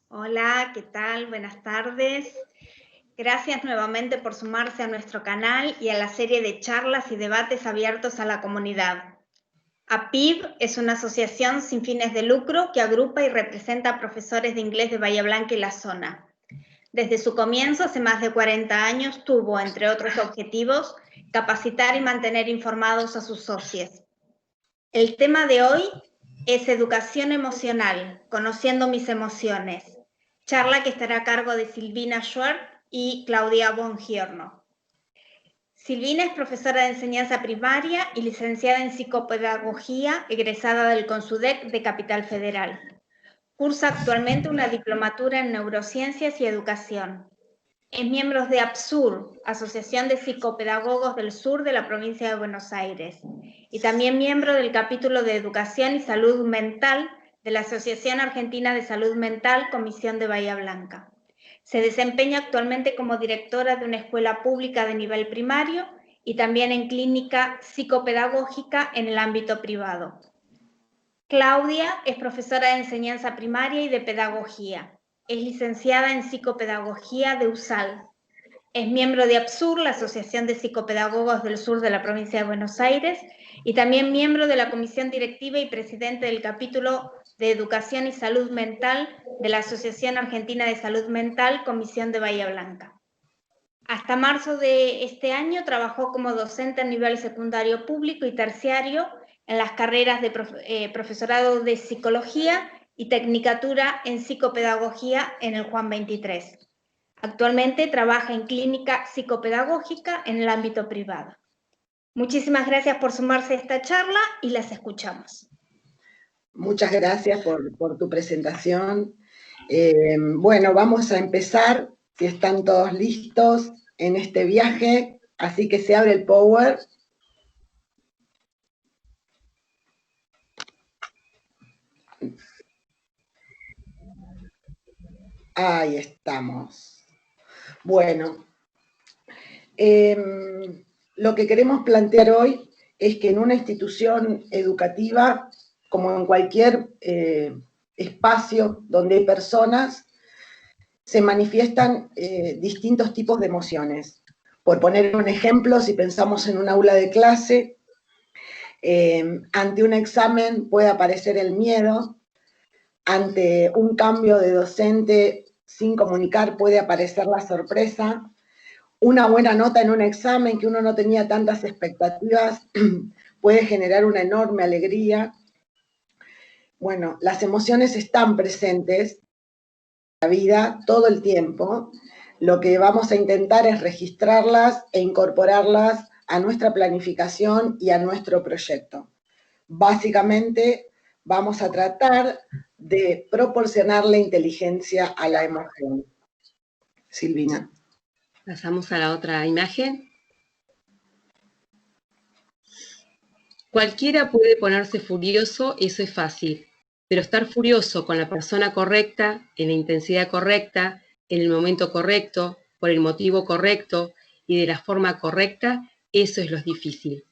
Hola, ¿qué tal? Buenas tardes. Gracias nuevamente por sumarse a nuestro canal y a la serie de charlas y debates abiertos a la comunidad. APIB es una asociación sin fines de lucro que agrupa y representa a profesores de inglés de Bahía Blanca y la zona. Desde su comienzo, hace más de 40 años, tuvo, entre otros objetivos, capacitar y mantener informados a sus socios. El tema de hoy es educación emocional, conociendo mis emociones. Charla que estará a cargo de Silvina Schwartz y Claudia Bongiorno. Silvina es profesora de enseñanza primaria y licenciada en psicopedagogía, egresada del CONSUDEC de Capital Federal. Cursa actualmente una diplomatura en neurociencias y educación. Es miembro de APSUR, Asociación de Psicopedagogos del Sur de la provincia de Buenos Aires, y también miembro del capítulo de Educación y Salud Mental de la Asociación Argentina de Salud Mental, Comisión de Bahía Blanca. Se desempeña actualmente como directora de una escuela pública de nivel primario y también en clínica psicopedagógica en el ámbito privado. Claudia es profesora de enseñanza primaria y de pedagogía. Es licenciada en psicopedagogía de USAL. Es miembro de APSUR, la Asociación de Psicopedagogos del Sur de la provincia de Buenos Aires, y también miembro de la comisión directiva y presidente del capítulo de Educación y Salud Mental de la Asociación Argentina de Salud Mental, Comisión de Bahía Blanca. Hasta marzo de este año trabajó como docente a nivel secundario público y terciario en las carreras de profesorado de psicología y tecnicatura en psicopedagogía en el Juan 23. Actualmente trabaja en clínica psicopedagógica en el ámbito privado. Muchísimas gracias por sumarse a esta charla y las escuchamos. Muchas gracias por tu presentación. Bueno, vamos a empezar, si están todos listos en este viaje, así que se abre el Power. Ahí estamos. Bueno, lo que queremos plantear hoy es que en una institución educativa, como en cualquier espacio donde hay personas, se manifiestan distintos tipos de emociones. Por poner un ejemplo, si pensamos en un aula de clase, ante un examen puede aparecer el miedo, ante un cambio de docente sin comunicar puede aparecer la sorpresa, una buena nota en un examen que uno no tenía tantas expectativas puede generar una enorme alegría. Bueno, las emociones están presentes en la vida todo el tiempo. Lo que vamos a intentar es registrarlas e incorporarlas a nuestra planificación y a nuestro proyecto. Básicamente, vamos a tratar de proporcionarle inteligencia a la emoción. Silvina. Pasamos a la otra imagen. Cualquiera puede ponerse furioso, eso es fácil, pero estar furioso con la persona correcta, en la intensidad correcta, en el momento correcto, por el motivo correcto y de la forma correcta, eso es lo difícil.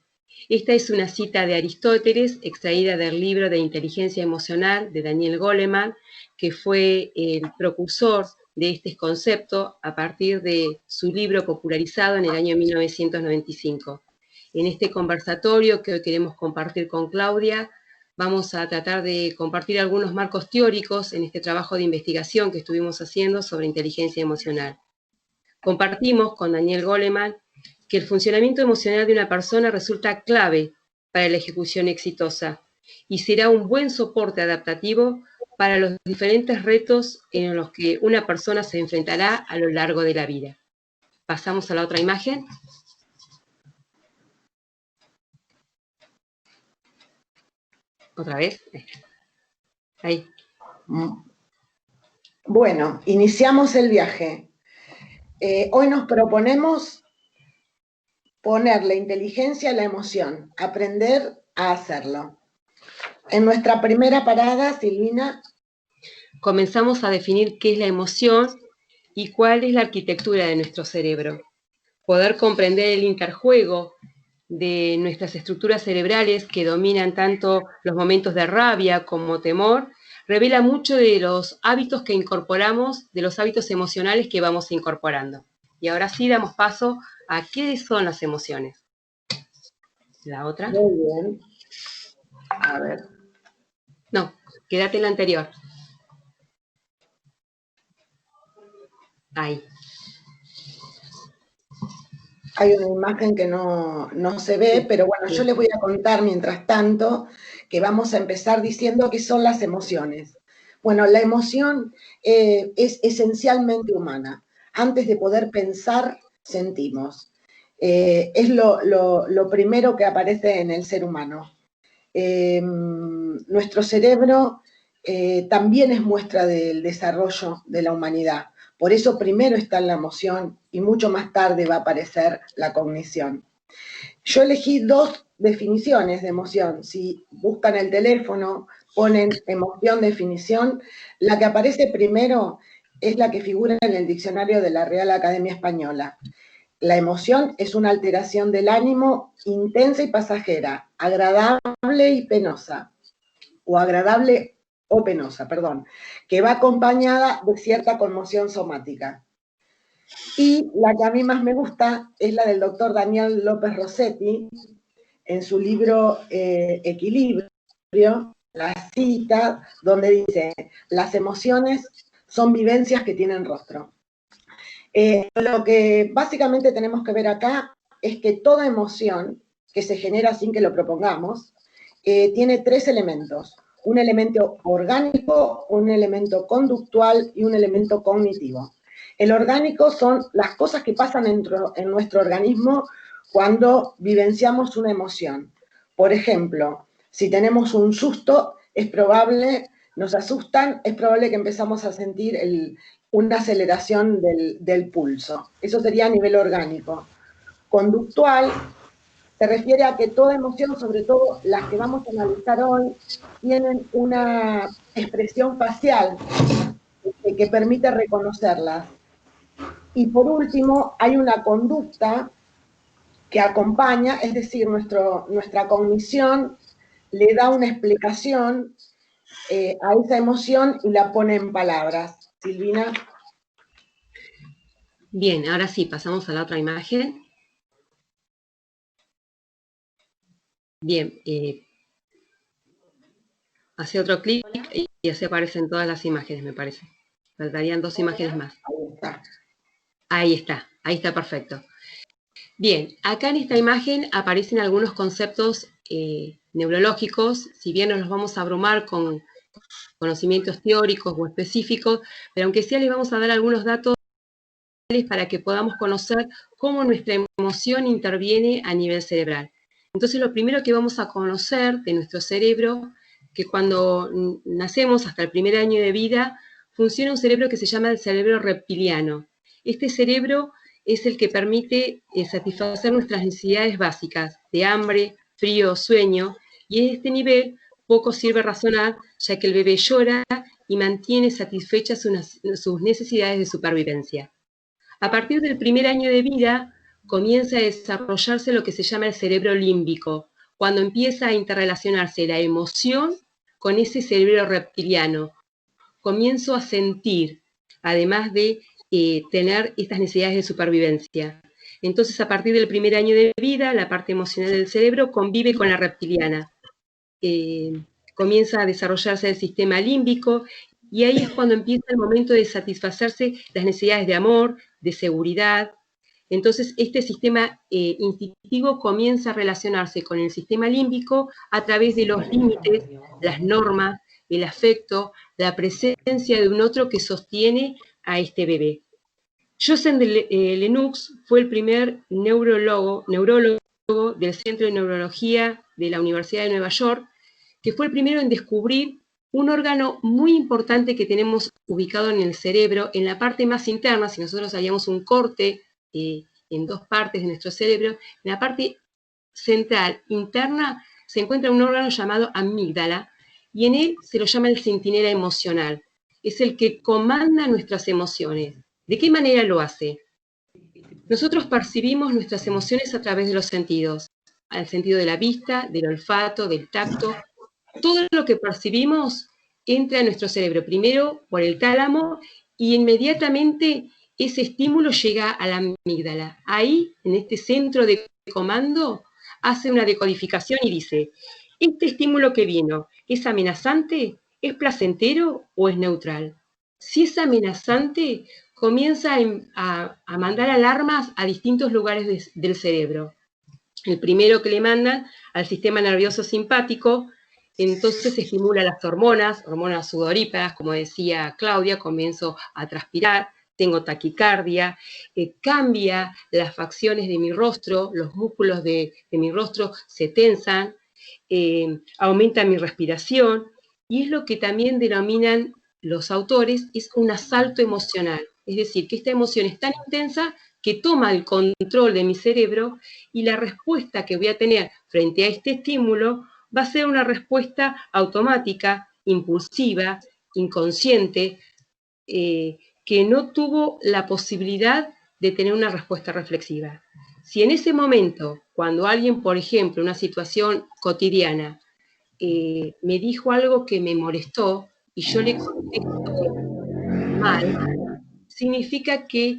Esta es una cita de Aristóteles, extraída del libro de Inteligencia Emocional de Daniel Goleman, que fue el precursor de este concepto a partir de su libro popularizado en el año 1995. En este conversatorio que hoy queremos compartir con Claudia, vamos a tratar de compartir algunos marcos teóricos en este trabajo de investigación que estuvimos haciendo sobre inteligencia emocional. Compartimos con Daniel Goleman que el funcionamiento emocional de una persona resulta clave para la ejecución exitosa y será un buen soporte adaptativo para los diferentes retos en los que una persona se enfrentará a lo largo de la vida. Pasamos a la otra imagen. ¿Otra vez? Ahí. Bueno, iniciamos el viaje. Hoy nos proponemos poner la inteligencia a la emoción, aprender a hacerlo. En nuestra primera parada, Silvina, comenzamos a definir qué es la emoción y cuál es la arquitectura de nuestro cerebro. Poder comprender el interjuego de nuestras estructuras cerebrales que dominan tanto los momentos de rabia como temor, revela mucho de los hábitos que incorporamos, de los hábitos emocionales que vamos incorporando. Y ahora sí damos paso a qué son las emociones. La otra. Muy bien. A ver. No, quédate en la anterior. Ahí. Hay una imagen que no se ve, pero bueno, yo les voy a contar mientras tanto que vamos a empezar diciendo qué son las emociones. Bueno, la emoción es esencialmente humana. Antes de poder pensar, sentimos. Es lo primero que aparece en el ser humano. Nuestro cerebro también es muestra del desarrollo de la humanidad. Por eso primero está la emoción y mucho más tarde va a aparecer la cognición. Yo elegí 2 definiciones de emoción. Si buscan el teléfono, ponen emoción, definición, la que aparece primero es la que figura en el diccionario de la Real Academia Española. La emoción es una alteración del ánimo intensa y pasajera, agradable y penosa, o agradable o penosa, perdón, que va acompañada de cierta conmoción somática. Y la que a mí más me gusta es la del doctor Daniel López Rossetti, en su libro Equilibrio, la cita donde dice, las emociones son vivencias que tienen rostro. Lo que básicamente tenemos que ver acá es que toda emoción que se genera sin que lo propongamos tiene 3 elementos. Un elemento orgánico, un elemento conductual y un elemento cognitivo. El orgánico son las cosas que pasan en nuestro organismo cuando vivenciamos una emoción. Por ejemplo, si tenemos un susto, nos asustan, es probable que empezamos a sentir una aceleración del pulso. Eso sería a nivel orgánico. Conductual se refiere a que toda emoción, sobre todo las que vamos a analizar hoy, tienen una expresión facial que permite reconocerlas. Y por último, hay una conducta que acompaña, es decir, nuestra cognición le da una explicación a esa emoción y la pone en palabras. Silvina. Bien, ahora sí, pasamos a la otra imagen. Bien, hace otro clic y así aparecen todas las imágenes, me parece. Faltarían 2 imágenes más. Ahí está perfecto. Bien, acá en esta imagen aparecen algunos conceptos neurológicos, si bien nos los vamos a abrumar con conocimientos teóricos o específicos, pero aunque sea les vamos a dar algunos datos para que podamos conocer cómo nuestra emoción interviene a nivel cerebral. Entonces, lo primero que vamos a conocer de nuestro cerebro, que cuando nacemos hasta el primer año de vida, funciona un cerebro que se llama el cerebro reptiliano. Este cerebro es el que permite satisfacer nuestras necesidades básicas de hambre, frío, sueño, y en este nivel poco sirve razonar, ya que el bebé llora y mantiene satisfechas sus necesidades de supervivencia. A partir del primer año de vida comienza a desarrollarse lo que se llama el cerebro límbico, cuando empieza a interrelacionarse la emoción con ese cerebro reptiliano. Comienzo a sentir, además de tener estas necesidades de supervivencia. Entonces, a partir del primer año de vida, la parte emocional del cerebro convive con la reptiliana. Comienza a desarrollarse el sistema límbico y ahí es cuando empieza el momento de satisfacerse las necesidades de amor, de seguridad. Entonces, este sistema instintivo comienza a relacionarse con el sistema límbico a través de los límites, las normas, el afecto, la presencia de un otro que sostiene a este bebé. Joseph Lennox fue el primer neurólogo del Centro de Neurología de la Universidad de Nueva York, que fue el primero en descubrir un órgano muy importante que tenemos ubicado en el cerebro, en la parte más interna. Si nosotros haríamos un corte en 2 partes de nuestro cerebro, en la parte central, interna, se encuentra un órgano llamado amígdala, y en él se lo llama el centinela emocional. Es el que comanda nuestras emociones. ¿De qué manera lo hace? Nosotros percibimos nuestras emociones a través de los sentidos, al sentido de la vista, del olfato, del tacto. Todo lo que percibimos entra a nuestro cerebro, primero por el tálamo, y inmediatamente ese estímulo llega a la amígdala. Ahí, en este centro de comando, hace una decodificación y dice, ¿este estímulo que vino es amenazante, es placentero o es neutral? Si es amenazante, comienza a mandar alarmas a distintos lugares del cerebro. El primero que le mandan al sistema nervioso simpático, entonces estimula las hormonas sudoríparas, como decía Claudia, comienzo a transpirar, tengo taquicardia, cambia las facciones de mi rostro, los músculos de mi rostro se tensan, aumenta mi respiración, y es lo que también denominan los autores, es un asalto emocional. Es decir, que esta emoción es tan intensa que toma el control de mi cerebro y la respuesta que voy a tener frente a este estímulo va a ser una respuesta automática, impulsiva, inconsciente, que no tuvo la posibilidad de tener una respuesta reflexiva. Si en ese momento, cuando alguien, por ejemplo, en una situación cotidiana, me dijo algo que me molestó y yo le contesto mal, significa que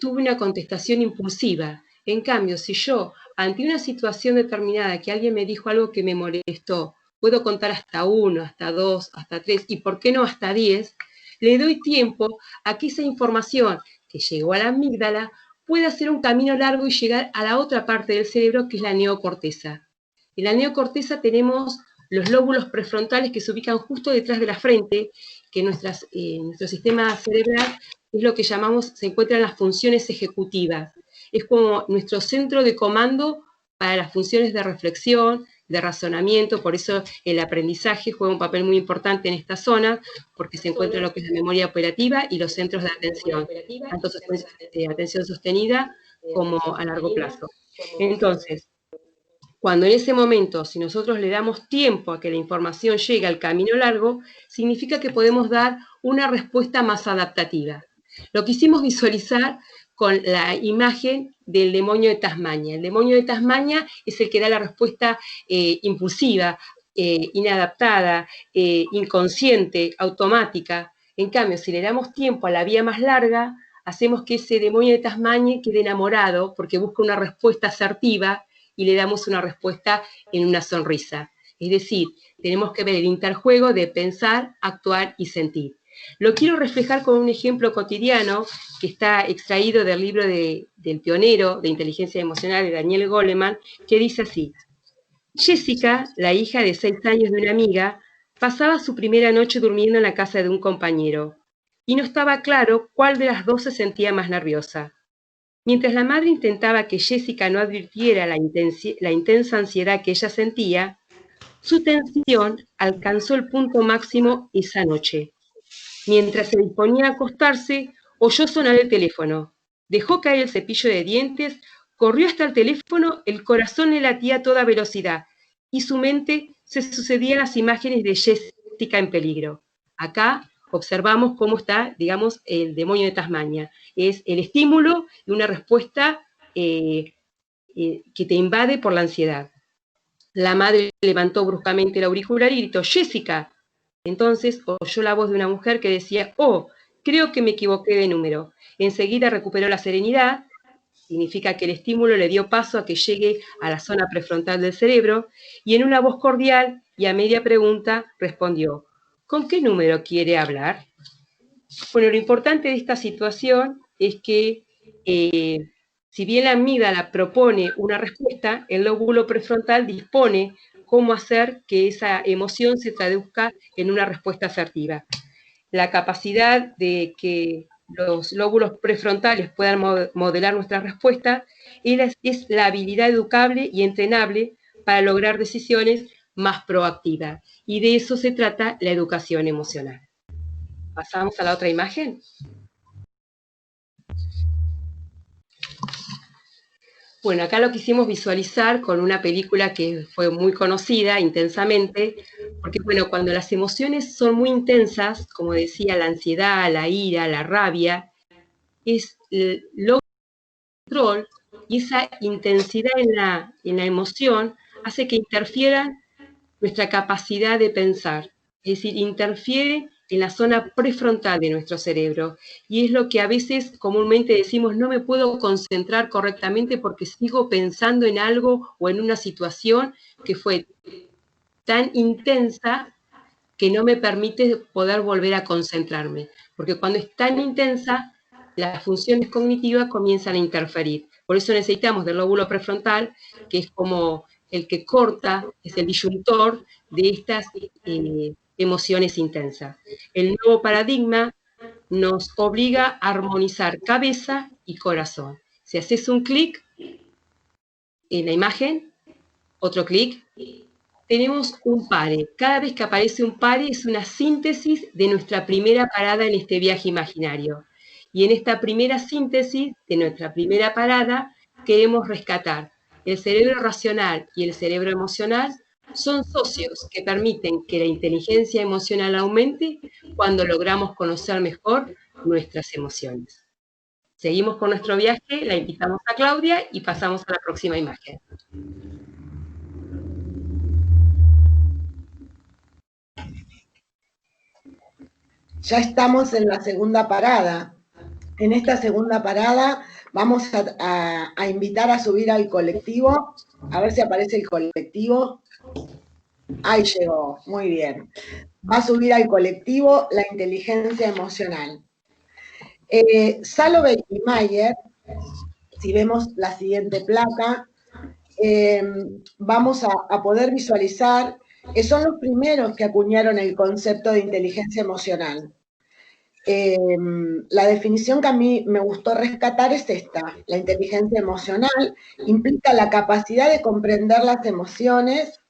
tuve una contestación impulsiva. En cambio, si yo, ante una situación determinada, que alguien me dijo algo que me molestó, puedo contar hasta 1, hasta 2, hasta 3, y por qué no hasta 10, le doy tiempo a que esa información que llegó a la amígdala pueda hacer un camino largo y llegar a la otra parte del cerebro, que es la neocorteza. En la neocorteza tenemos los lóbulos prefrontales que se ubican justo detrás de la frente, que nuestro sistema cerebral es lo que llamamos, se encuentran las funciones ejecutivas. Es como nuestro centro de comando para las funciones de reflexión, de razonamiento, por eso el aprendizaje juega un papel muy importante en esta zona, porque se encuentra lo que es la memoria operativa y los centros de atención, tanto de atención sostenida como a largo plazo. Entonces, cuando en ese momento, si nosotros le damos tiempo a que la información llegue al camino largo, significa que podemos dar una respuesta más adaptativa. Lo quisimos visualizar con la imagen del demonio de Tasmania. El demonio de Tasmania es el que da la respuesta impulsiva, inadaptada, inconsciente, automática. En cambio, si le damos tiempo a la vía más larga, hacemos que ese demonio de Tasmania quede enamorado porque busca una respuesta asertiva y le damos una respuesta en una sonrisa. Es decir, tenemos que ver el interjuego de pensar, actuar y sentir. Lo quiero reflejar con un ejemplo cotidiano que está extraído del libro del pionero de inteligencia emocional de Daniel Goleman, que dice así: Jessica, la hija de 6 años de una amiga, pasaba su primera noche durmiendo en la casa de un compañero, y no estaba claro cuál de las dos se sentía más nerviosa. Mientras la madre intentaba que Jessica no advirtiera la intensa ansiedad que ella sentía, su tensión alcanzó el punto máximo esa noche. Mientras se disponía a acostarse, oyó sonar el teléfono. Dejó caer el cepillo de dientes, corrió hasta el teléfono, el corazón le latía a toda velocidad y su mente se sucedían las imágenes de Jessica en peligro. Acá observamos cómo está, digamos, el demonio de Tasmania. Es el estímulo de una respuesta que te invade por la ansiedad. La madre levantó bruscamente el auricular y gritó: «Jessica». Entonces oyó la voz de una mujer que decía: «Oh, creo que me equivoqué de número». Enseguida recuperó la serenidad, significa que el estímulo le dio paso a que llegue a la zona prefrontal del cerebro, y en una voz cordial y a media pregunta respondió: «¿Con qué número quiere hablar?». Bueno, lo importante de esta situación es que si bien la amígdala propone una respuesta, el lóbulo prefrontal dispone cómo hacer que esa emoción se traduzca en una respuesta asertiva. La capacidad de que los lóbulos prefrontales puedan modelar nuestra respuesta es la habilidad educable y entrenable para lograr decisiones más proactivas. Y de eso se trata la educación emocional. ¿Pasamos a la otra imagen? Bueno, acá lo quisimos visualizar con una película que fue muy conocida, Intensamente, porque bueno, cuando las emociones son muy intensas, como decía, la ansiedad, la ira, la rabia, es lo control, y esa intensidad en la emoción hace que interfieran nuestra capacidad de pensar. es decir, interfiere en la zona prefrontal de nuestro cerebro, y es lo que a veces comúnmente decimos, no me puedo concentrar correctamente porque sigo pensando en algo o en una situación que fue tan intensa que no me permite poder volver a concentrarme, porque cuando es tan intensa, las funciones cognitivas comienzan a interferir. Por eso necesitamos del lóbulo prefrontal, que es como el que corta, es el disyuntor de estas emociones intensas. El nuevo paradigma nos obliga a armonizar cabeza y corazón. Si haces un clic en la imagen, otro clic, tenemos un pare. Cada vez que aparece un pare es una síntesis de nuestra primera parada en este viaje imaginario. Y en esta primera síntesis de nuestra primera parada queremos rescatar el cerebro racional y el cerebro emocional. Son socios que permiten que la inteligencia emocional aumente cuando logramos conocer mejor nuestras emociones. Seguimos con nuestro viaje, la invitamos a Claudia y pasamos a la próxima imagen. Ya estamos en la segunda parada. En esta segunda parada vamos a invitar a subir al colectivo. A ver si aparece el colectivo. Ahí llegó, muy bien. Va a subir al colectivo la inteligencia emocional. Salovey y Mayer, si vemos la siguiente placa, vamos a poder visualizar que son los primeros que acuñaron el concepto de inteligencia emocional. La definición que a mí me gustó rescatar es esta: la inteligencia emocional implica la capacidad de comprender las emociones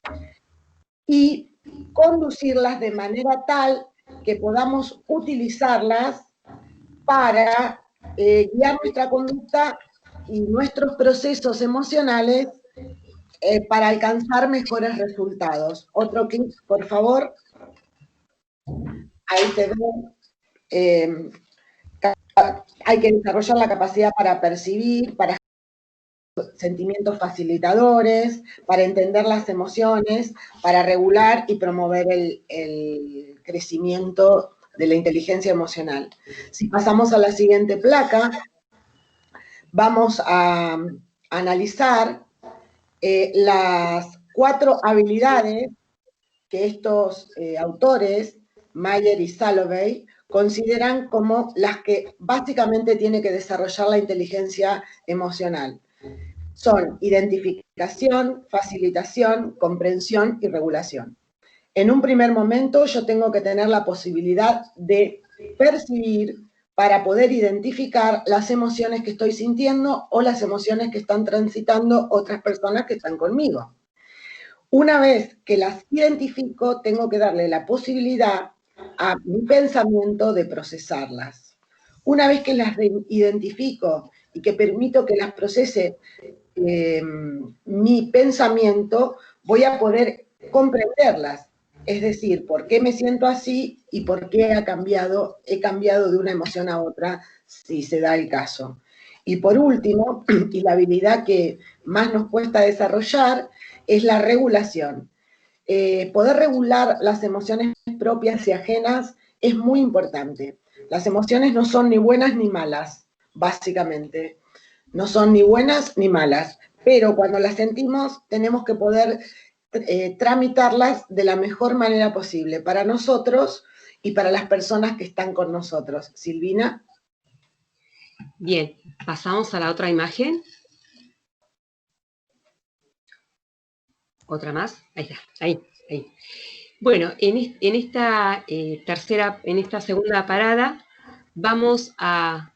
y conducirlas de manera tal que podamos utilizarlas para guiar nuestra conducta y nuestros procesos emocionales para alcanzar mejores resultados. Otro clic, por favor. Ahí se ve. Hay que desarrollar la capacidad para percibir, para sentimientos facilitadores, para entender las emociones, para regular y promover el crecimiento de la inteligencia emocional. Si pasamos a la siguiente placa, vamos a analizar las 4 habilidades que estos autores, Mayer y Salovey, consideran como las que básicamente tiene que desarrollar la inteligencia emocional. Son identificación, facilitación, comprensión y regulación. En un primer momento yo tengo que tener la posibilidad de percibir para poder identificar las emociones que estoy sintiendo o las emociones que están transitando otras personas que están conmigo. Una vez que las identifico, tengo que darle la posibilidad a mi pensamiento de procesarlas. Una vez que las identifico y que permito que las procese mi pensamiento, voy a poder comprenderlas. Es decir, por qué me siento así y por qué he cambiado de una emoción a otra, si se da el caso. Y por último, y la habilidad que más nos cuesta desarrollar, es la regulación. Poder regular las emociones propias y ajenas es muy importante. Las emociones no son ni buenas ni malas, básicamente. No son ni buenas ni malas, pero cuando las sentimos tenemos que poder tramitarlas de la mejor manera posible para nosotros y para las personas que están con nosotros. Silvina. Bien, pasamos a la otra imagen. Otra más, ahí está, ahí. Bueno, en esta segunda parada vamos a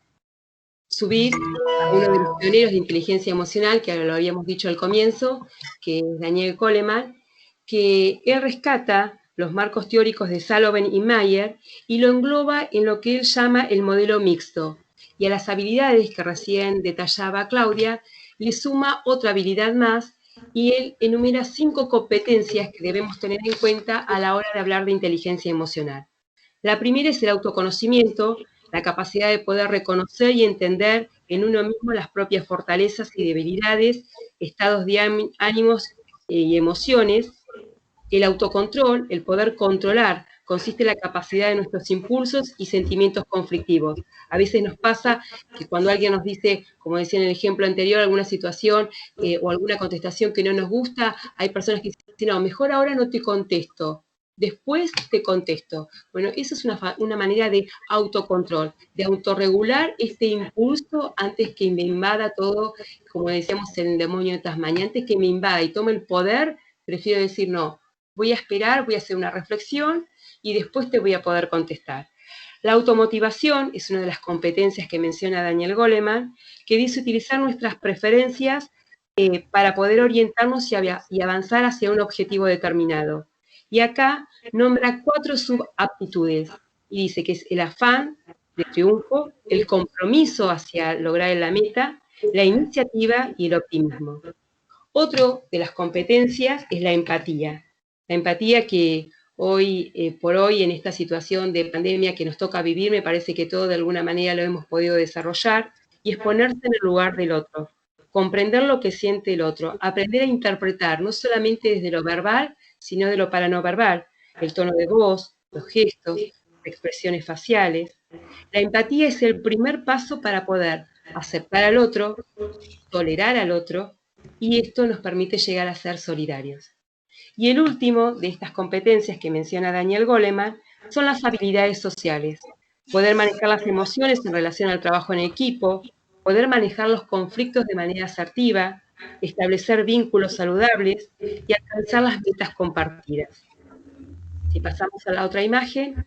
subir a uno de los pioneros de inteligencia emocional, que lo habíamos dicho al comienzo, que es Daniel Goleman, que él rescata los marcos teóricos de Salovey y Mayer y lo engloba en lo que él llama el modelo mixto. Y a las habilidades que recién detallaba Claudia, le suma otra habilidad más, y él enumera 5 competencias que debemos tener en cuenta a la hora de hablar de inteligencia emocional. La primera es el autoconocimiento, la capacidad de poder reconocer y entender en uno mismo las propias fortalezas y debilidades, estados de ánimos y emociones. El autocontrol, el poder controlar consiste en la capacidad de nuestros impulsos y sentimientos conflictivos. A veces nos pasa que cuando alguien nos dice, como decía en el ejemplo anterior, alguna situación o alguna contestación que no nos gusta, hay personas que dicen, no, mejor ahora no te contesto, después te contesto. Bueno, eso es una manera de autocontrol, de autorregular este impulso antes que me invada todo, como decíamos en el demonio de Tasmania, antes que me invada y tome el poder, prefiero decir no, voy a esperar, voy a hacer una reflexión y después te voy a poder contestar. La automotivación es una de las competencias que menciona Daniel Goleman, que dice utilizar nuestras preferencias para poder orientarnos y avanzar hacia un objetivo determinado. Y acá nombra 4 subaptitudes y dice que es el afán de triunfo, el compromiso hacia lograr la meta, la iniciativa y el optimismo. Otro de las competencias es la empatía. La empatía que hoy por hoy en esta situación de pandemia que nos toca vivir, me parece que todos de alguna manera lo hemos podido desarrollar, y es ponerse en el lugar del otro, comprender lo que siente el otro, aprender a interpretar, no solamente desde lo verbal, sino de lo paranoverbal, el tono de voz, los gestos, las expresiones faciales. La empatía es el primer paso para poder aceptar al otro, tolerar al otro, y esto nos permite llegar a ser solidarios. Y el último de estas competencias que menciona Daniel Goleman son las habilidades sociales. Poder manejar las emociones en relación al trabajo en equipo, poder manejar los conflictos de manera asertiva, establecer vínculos saludables y alcanzar las metas compartidas. Si pasamos a la otra imagen,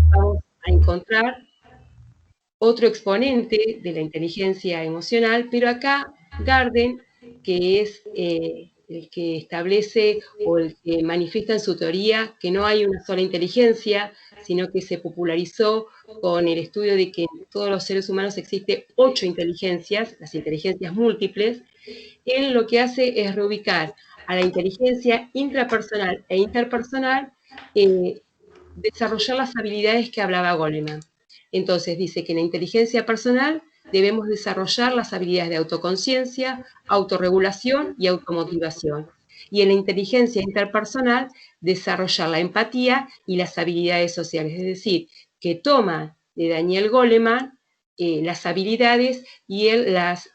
vamos a encontrar otro exponente de la inteligencia emocional, pero acá Garden, que es el que establece o el que manifiesta en su teoría que no hay una sola inteligencia, sino que se popularizó con el estudio de que en todos los seres humanos existen 8 inteligencias, las inteligencias múltiples. Él lo que hace es reubicar a la inteligencia intrapersonal e interpersonal, desarrollar las habilidades que hablaba Goleman. Entonces dice que en la inteligencia personal debemos desarrollar las habilidades de autoconciencia, autorregulación y automotivación. Y en la inteligencia interpersonal desarrollar la empatía y las habilidades sociales. Es decir, que toma de Daniel Goleman las habilidades y él las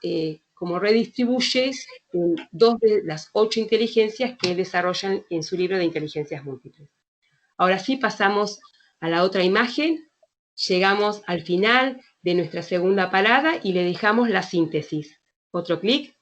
como redistribuye en 2 de las 8 inteligencias que él desarrolla en su libro de inteligencias múltiples. Ahora sí pasamos a la otra imagen. Llegamos al final de nuestra segunda parada y le dejamos la síntesis. Otro clic.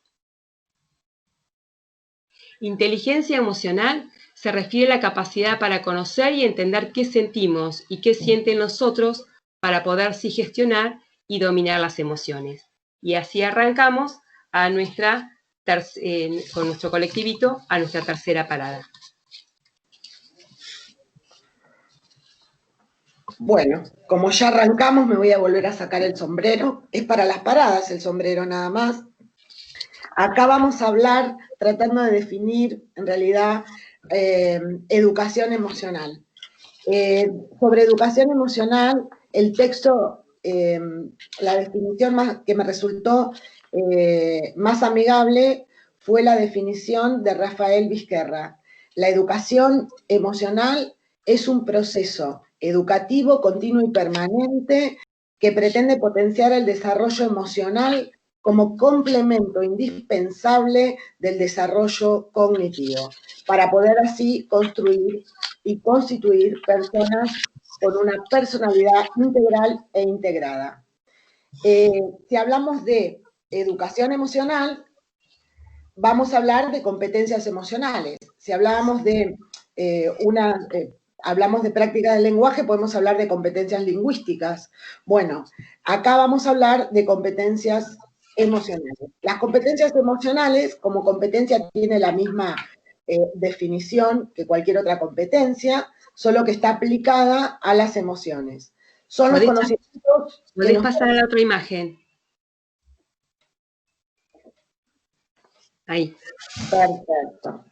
Inteligencia emocional se refiere a la capacidad para conocer y entender qué sentimos y qué sienten los otros para poder sí gestionar y dominar las emociones. Y así arrancamos a con nuestro colectivito a nuestra tercera parada. Bueno, como ya arrancamos, me voy a volver a sacar el sombrero. Es para las paradas el sombrero nada más. Acá vamos a hablar, tratando de definir, en realidad, educación emocional. Sobre educación emocional, el texto, la definición que me resultó más amigable fue la definición de Rafael Vizquerra. La educación emocional es un proceso educativo, continuo y permanente que pretende potenciar el desarrollo emocional como complemento indispensable del desarrollo cognitivo, para poder así construir y constituir personas con una personalidad integral e integrada. Si hablamos de educación emocional, vamos a hablar de competencias emocionales. Si hablamos de hablamos de práctica del lenguaje, podemos hablar de competencias lingüísticas. Bueno, acá vamos a hablar de competencias emocionales. Las competencias emocionales, como competencia, tiene la misma definición que cualquier otra competencia, solo que está aplicada a las emociones. Son los conocimientos... ¿Podés pasar a la otra imagen? Ahí. Perfecto.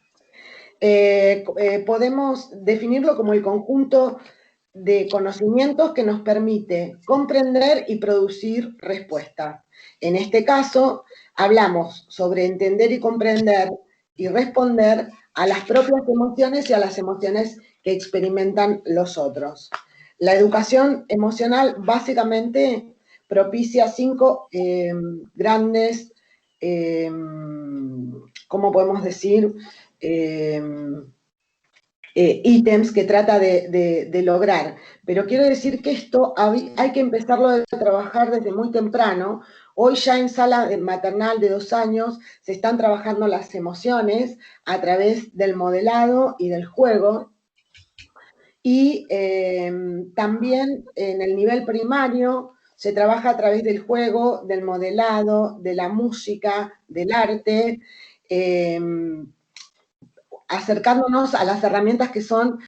Podemos definirlo como el conjunto de conocimientos que nos permite comprender y producir respuestas. En este caso, hablamos sobre entender y comprender y responder a las propias emociones y a las emociones que experimentan los otros. La educación emocional básicamente propicia 5 grandes, ¿cómo podemos decir?, ítems que trata de lograr. Pero quiero decir que esto hay que empezarlo a trabajar desde muy temprano. Hoy ya en sala maternal de 2 años se están trabajando las emociones a través del modelado y del juego. Y también en el nivel primario se trabaja a través del juego, del modelado, de la música, del arte, acercándonos a las herramientas que son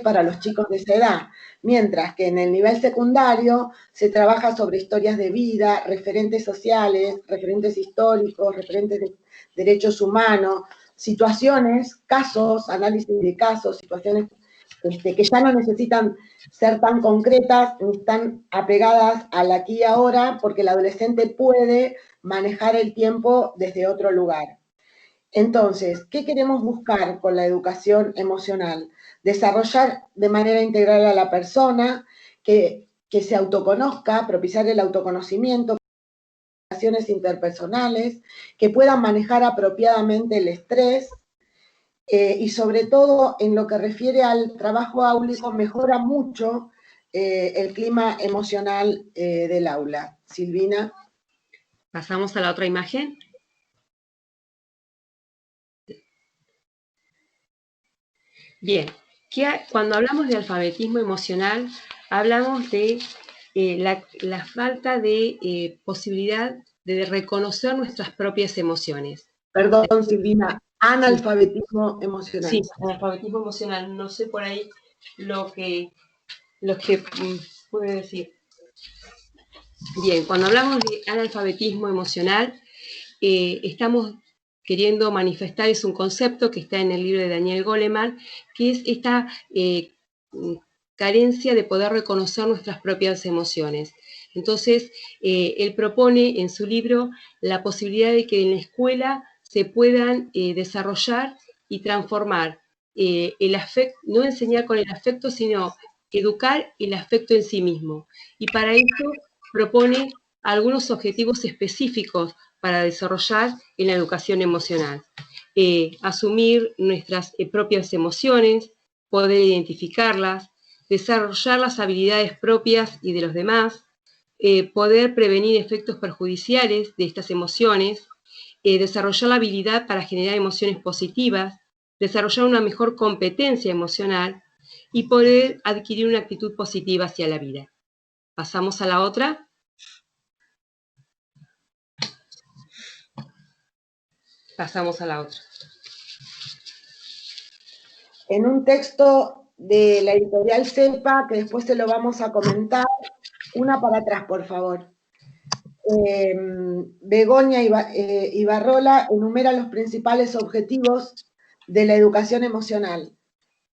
para los chicos de esa edad, mientras que en el nivel secundario se trabaja sobre historias de vida, referentes sociales, referentes históricos, referentes de derechos humanos, situaciones, casos, análisis de casos, situaciones que ya no necesitan ser tan concretas ni tan apegadas al aquí y ahora, porque el adolescente puede manejar el tiempo desde otro lugar. Entonces, ¿qué queremos buscar con la educación emocional? Desarrollar de manera integral a la persona, que se autoconozca, propiciar el autoconocimiento, relaciones interpersonales, que puedan manejar apropiadamente el estrés, y sobre todo en lo que refiere al trabajo áulico, mejora mucho el clima emocional del aula. Silvina. Pasamos a la otra imagen. Bien, cuando hablamos de alfabetismo emocional, hablamos de la falta de posibilidad de reconocer nuestras propias emociones. Perdón, Silvina, analfabetismo emocional. Sí, analfabetismo emocional, no sé por ahí lo que puede decir. Bien, cuando hablamos de analfabetismo emocional, estamos queriendo manifestar, es un concepto que está en el libro de Daniel Goleman, que es esta carencia de poder reconocer nuestras propias emociones. Entonces, él propone en su libro la posibilidad de que en la escuela se puedan desarrollar y transformar el afecto, no enseñar con el afecto, sino educar el afecto en sí mismo. Y para eso propone algunos objetivos específicos para desarrollar en la educación emocional. Asumir nuestras propias emociones, poder identificarlas, desarrollar las habilidades propias y de los demás, poder prevenir efectos perjudiciales de estas emociones, desarrollar la habilidad para generar emociones positivas, desarrollar una mejor competencia emocional y poder adquirir una actitud positiva hacia la vida. Pasamos a la otra. Pasamos a la otra. En un texto de la editorial CEPA, que después se lo vamos a comentar, una para atrás, por favor. Begoña Ibarrola enumera los principales objetivos de la educación emocional.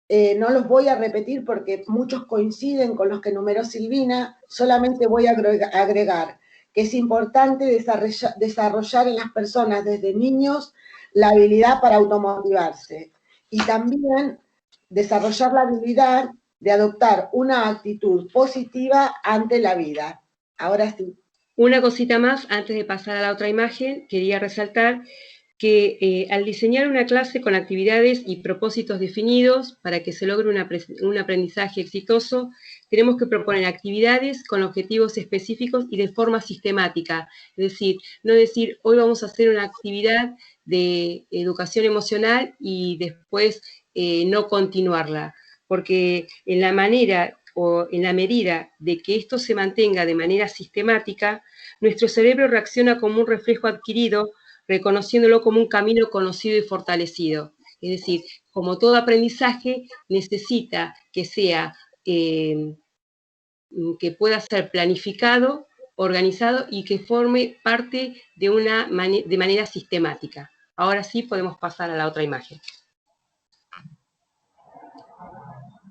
No los voy a repetir porque muchos coinciden con los que enumeró Silvina, solamente voy a agregar que es importante desarrollar en las personas desde niños la habilidad para automotivarse y también desarrollar la habilidad de adoptar una actitud positiva ante la vida. Ahora sí. Una cosita más, antes de pasar a la otra imagen, quería resaltar que al diseñar una clase con actividades y propósitos definidos para que se logre un aprendizaje exitoso, tenemos que proponer actividades con objetivos específicos y de forma sistemática. Es decir, no decir, hoy vamos a hacer una actividad de educación emocional y después no continuarla, porque en la manera o en la medida de que esto se mantenga de manera sistemática, nuestro cerebro reacciona como un reflejo adquirido, reconociéndolo como un camino conocido y fortalecido. Es decir, como todo aprendizaje, necesita que sea, que pueda ser planificado, organizado y que forme parte de manera sistemática. Ahora sí podemos pasar a la otra imagen.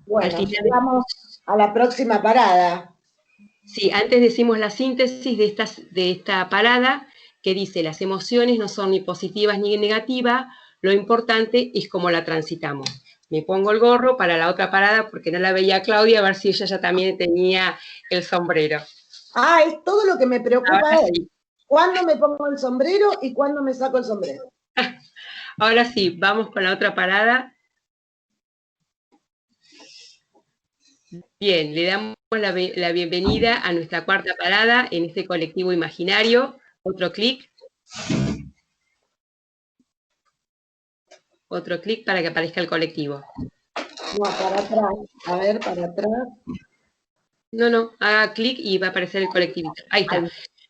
Bueno, llegamos a la próxima parada. Sí, antes decimos la síntesis de esta parada, que dice, las emociones no son ni positivas ni negativas, lo importante es cómo la transitamos. Me pongo el gorro para la otra parada porque no la veía a Claudia, a ver si ella ya también tenía el sombrero. Ah, es todo lo que me preocupa Ahora hoy. sí. ¿Cuándo me pongo el sombrero y cuándo me saco el sombrero? Ahora sí, vamos con la otra parada. Bien, le damos la bienvenida a nuestra cuarta parada en este colectivo imaginario. Otro clic. Otro clic para que aparezca el colectivo. No, para atrás. A ver, para atrás. No, haga clic y va a aparecer el colectivito. Ahí está.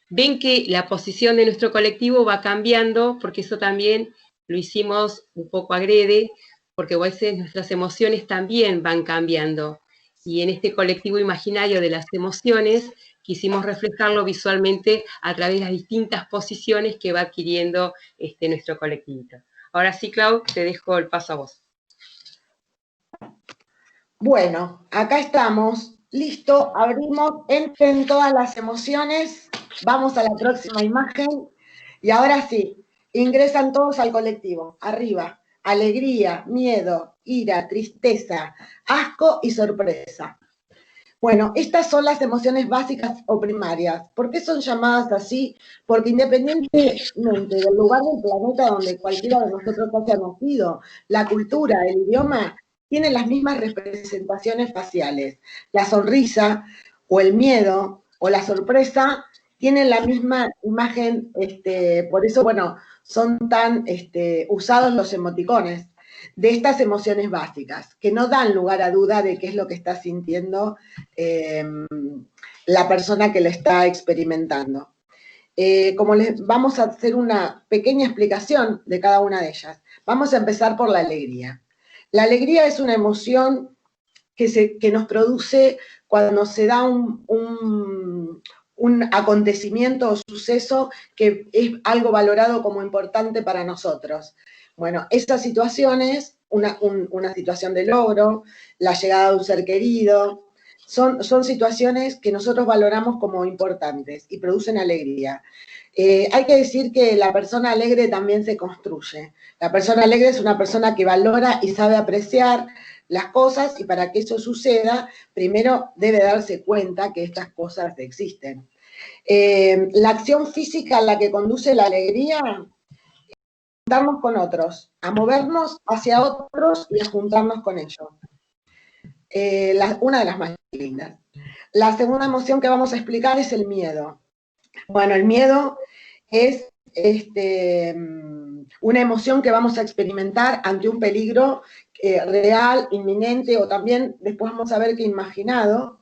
Ven que la posición de nuestro colectivo va cambiando, porque eso también lo hicimos un poco agrede, porque a veces nuestras emociones también van cambiando. Y en este colectivo imaginario de las emociones, quisimos reflejarlo visualmente a través de las distintas posiciones que va adquiriendo nuestro colectivito. Ahora sí, Clau, te dejo el paso a vos. Bueno, acá estamos. Listo, abrimos, entren todas las emociones. Vamos a la próxima imagen. Y ahora sí, ingresan todos al colectivo. Arriba, alegría, miedo, ira, tristeza, asco y sorpresa. Bueno, estas son las emociones básicas o primarias. ¿Por qué son llamadas así? Porque independientemente del lugar del planeta donde cualquiera de nosotros haya nacido, la cultura, el idioma, tienen las mismas representaciones faciales. La sonrisa o el miedo o la sorpresa tienen la misma imagen, por eso, bueno, son tan usados los emoticones de estas emociones básicas, que no dan lugar a duda de qué es lo que está sintiendo la persona que lo está experimentando. Como les vamos a hacer una pequeña explicación de cada una de ellas. Vamos a empezar por la alegría. La alegría es una emoción que nos produce cuando se da un acontecimiento o suceso que es algo valorado como importante para nosotros. Bueno, estas situaciones, una situación de logro, la llegada de un ser querido, son situaciones que nosotros valoramos como importantes y producen alegría. Hay que decir que la persona alegre también se construye. La persona alegre es una persona que valora y sabe apreciar las cosas, y para que eso suceda, primero debe darse cuenta que estas cosas existen. La acción física a la que conduce la alegría, juntarnos con otros, a movernos hacia otros y a juntarnos con ellos. Una de las más lindas. La segunda emoción que vamos a explicar es el miedo. Bueno, el miedo es una emoción que vamos a experimentar ante un peligro real, inminente, o también después vamos a ver que imaginado.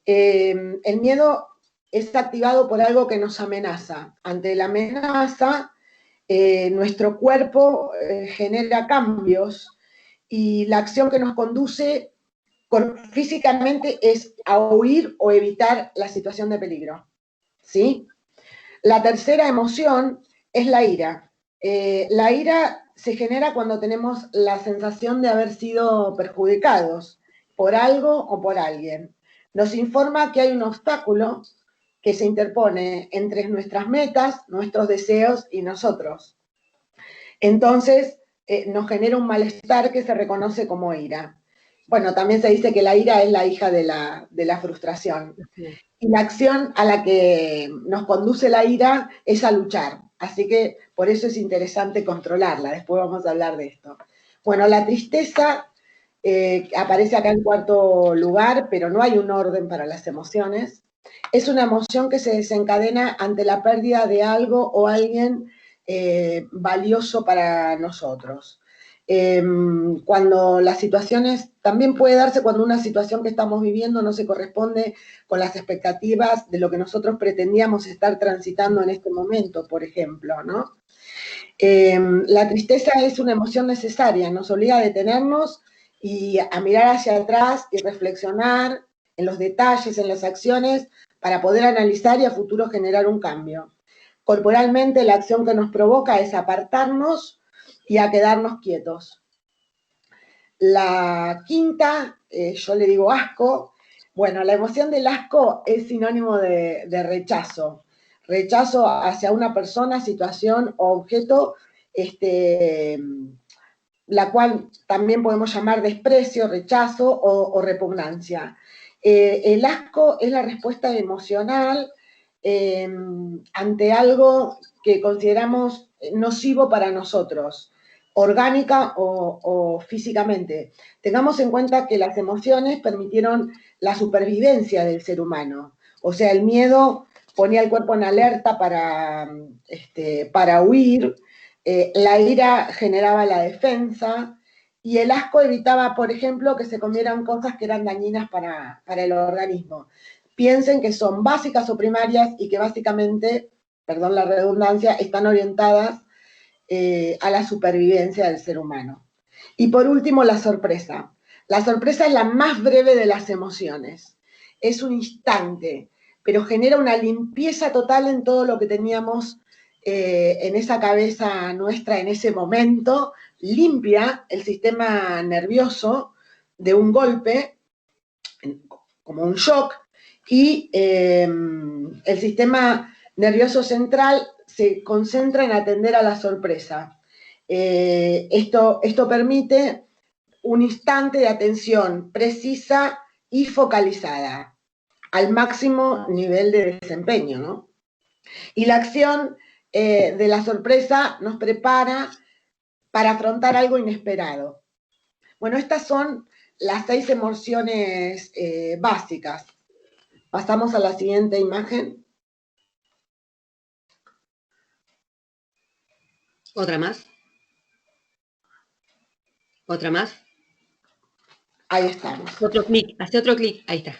El miedo es activado por algo que nos amenaza. Ante la amenaza, nuestro cuerpo genera cambios, y la acción que nos conduce físicamente es a huir o evitar la situación de peligro. ¿Sí? La tercera emoción es la ira. La ira se genera cuando tenemos la sensación de haber sido perjudicados por algo o por alguien. Nos informa que hay un obstáculo que se interpone entre nuestras metas, nuestros deseos y nosotros. Entonces, nos genera un malestar que se reconoce como ira. Bueno, también se dice que la ira es la hija de la frustración. Y la acción a la que nos conduce la ira es a luchar. Así que por eso es interesante controlarla. Después vamos a hablar de esto. Bueno, la tristeza aparece acá en cuarto lugar, pero no hay un orden para las emociones. Es una emoción que se desencadena ante la pérdida de algo o alguien valioso para nosotros. Cuando las situaciones, también puede darse cuando una situación que estamos viviendo no se corresponde con las expectativas de lo que nosotros pretendíamos estar transitando en este momento, por ejemplo, ¿no? La tristeza es una emoción necesaria, nos obliga a detenernos y a mirar hacia atrás y reflexionar en los detalles, en las acciones, para poder analizar y a futuro generar un cambio. Corporalmente, la acción que nos provoca es apartarnos y a quedarnos quietos. La quinta, yo le digo asco. Bueno, la emoción del asco es sinónimo de rechazo. Rechazo hacia una persona, situación o objeto la cual también podemos llamar desprecio, rechazo o repugnancia. El asco es la respuesta emocional ante algo que consideramos nocivo para nosotros, orgánica o físicamente. Tengamos en cuenta que las emociones permitieron la supervivencia del ser humano. O sea, el miedo ponía el cuerpo en alerta para huir, la ira generaba la defensa, y el asco evitaba, por ejemplo, que se comieran cosas que eran dañinas para el organismo. Piensen que son básicas o primarias y que básicamente, perdón la redundancia, están orientadas a la supervivencia del ser humano. Y por último, la sorpresa. La sorpresa es la más breve de las emociones. Es un instante, pero genera una limpieza total en todo lo que teníamos en esa cabeza nuestra en ese momento, limpia el sistema nervioso de un golpe, como un shock, y el sistema nervioso central se concentra en atender a la sorpresa. Esto permite un instante de atención precisa y focalizada, al máximo nivel de desempeño, ¿no? Y la acción de la sorpresa nos prepara para afrontar algo inesperado. Bueno, estas son las 6 emociones básicas. Pasamos a la siguiente imagen. ¿Otra más? ¿Otra más? Ahí estamos. Otro clic, hace otro clic, ahí está.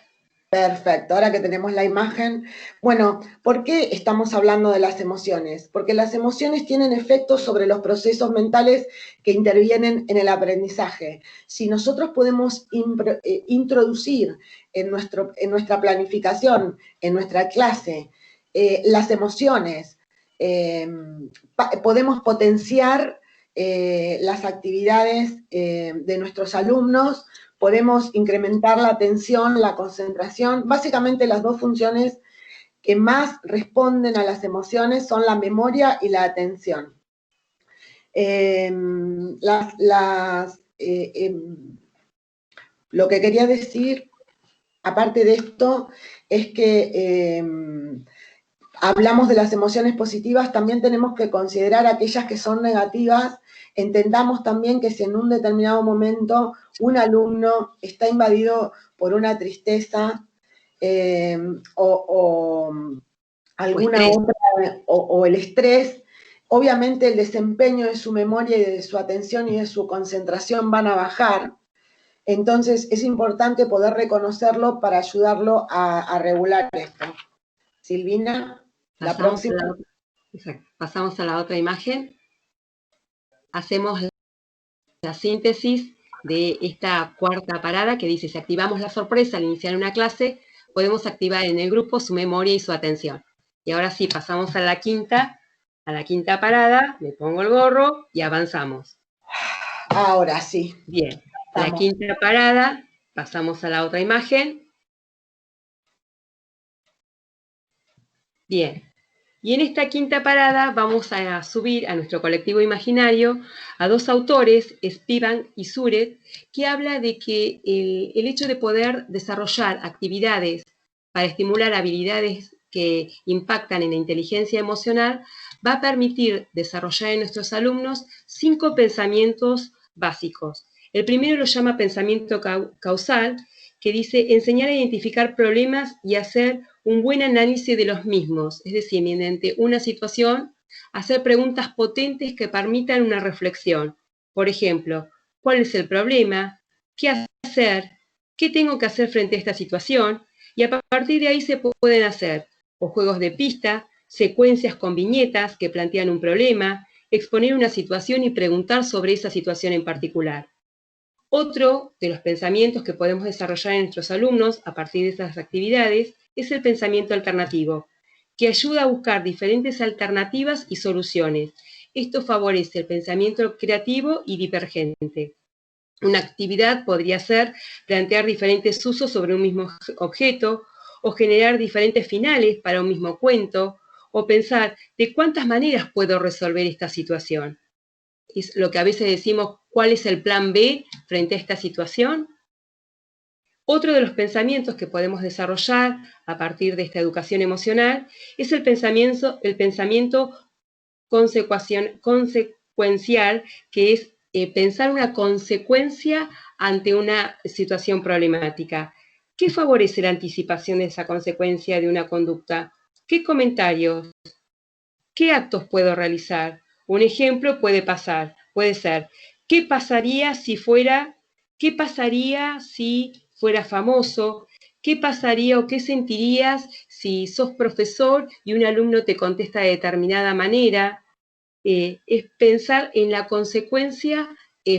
Perfecto, ahora que tenemos la imagen. Bueno, ¿por qué estamos hablando de las emociones? Porque las emociones tienen efectos sobre los procesos mentales que intervienen en el aprendizaje. Si nosotros podemos introducir en nuestra planificación, en nuestra clase, las emociones, podemos potenciar las actividades de nuestros alumnos, podemos incrementar la atención, la concentración. Básicamente las dos funciones que más responden a las emociones son la memoria y la atención. Lo que quería decir, aparte de esto, es que hablamos de las emociones positivas, también tenemos que considerar aquellas que son negativas. Entendamos también que si en un determinado momento un alumno está invadido por una tristeza o alguna otra, o el estrés, obviamente el desempeño de su memoria y de su atención y de su concentración van a bajar. Entonces es importante poder reconocerlo para ayudarlo a regular esto. Silvina, la próxima. Pasamos a la otra imagen. Hacemos la síntesis de esta cuarta parada que dice: si activamos la sorpresa al iniciar una clase, podemos activar en el grupo su memoria y su atención. Y ahora sí, pasamos a la quinta parada, me pongo el gorro y avanzamos. Ahora sí. Bien, la quinta parada, pasamos a la otra imagen. Bien, y en esta quinta parada vamos a subir a nuestro colectivo imaginario a 2 autores, Spivak y Sured, que habla de que el hecho de poder desarrollar actividades para estimular habilidades que impactan en la inteligencia emocional va a permitir desarrollar en nuestros alumnos 5 pensamientos básicos. El primero lo llama pensamiento causal, que dice enseñar a identificar problemas y hacer un buen análisis de los mismos, es decir, mediante una situación, hacer preguntas potentes que permitan una reflexión. Por ejemplo, ¿cuál es el problema? ¿Qué hacer? ¿Qué tengo que hacer frente a esta situación? Y a partir de ahí se pueden hacer o juegos de pista, secuencias con viñetas que plantean un problema, exponer una situación y preguntar sobre esa situación en particular. Otro de los pensamientos que podemos desarrollar en nuestros alumnos a partir de estas actividades es el pensamiento alternativo, que ayuda a buscar diferentes alternativas y soluciones. Esto favorece el pensamiento creativo y divergente. Una actividad podría ser plantear diferentes usos sobre un mismo objeto, o generar diferentes finales para un mismo cuento, o pensar de cuántas maneras puedo resolver esta situación. Es lo que a veces decimos ¿Cuál es el plan B frente a esta situación? Otro de los pensamientos que podemos desarrollar a partir de esta educación emocional es el pensamiento consecuencial, que es pensar una consecuencia ante una situación problemática. ¿Qué favorece la anticipación de esa consecuencia de una conducta? ¿Qué comentarios? ¿Qué actos puedo realizar? Un ejemplo puede ser, ¿qué pasaría si fuera famoso? ¿Qué pasaría o qué sentirías si sos profesor y un alumno te contesta de determinada manera? Es pensar en la consecuencia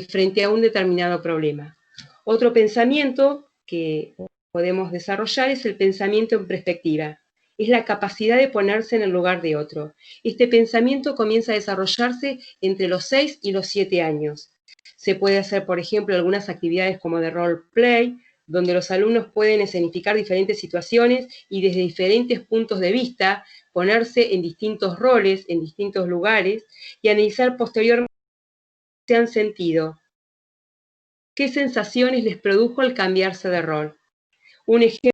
frente a un determinado problema. Otro pensamiento que podemos desarrollar es el pensamiento en perspectiva. Es la capacidad de ponerse en el lugar de otro. Este pensamiento comienza a desarrollarse entre los 6 y los 7 años. Se puede hacer, por ejemplo, algunas actividades como de role play, donde los alumnos pueden escenificar diferentes situaciones y desde diferentes puntos de vista ponerse en distintos roles, en distintos lugares y analizar posteriormente qué han sentido, qué sensaciones les produjo al cambiarse de rol. Un ejemplo,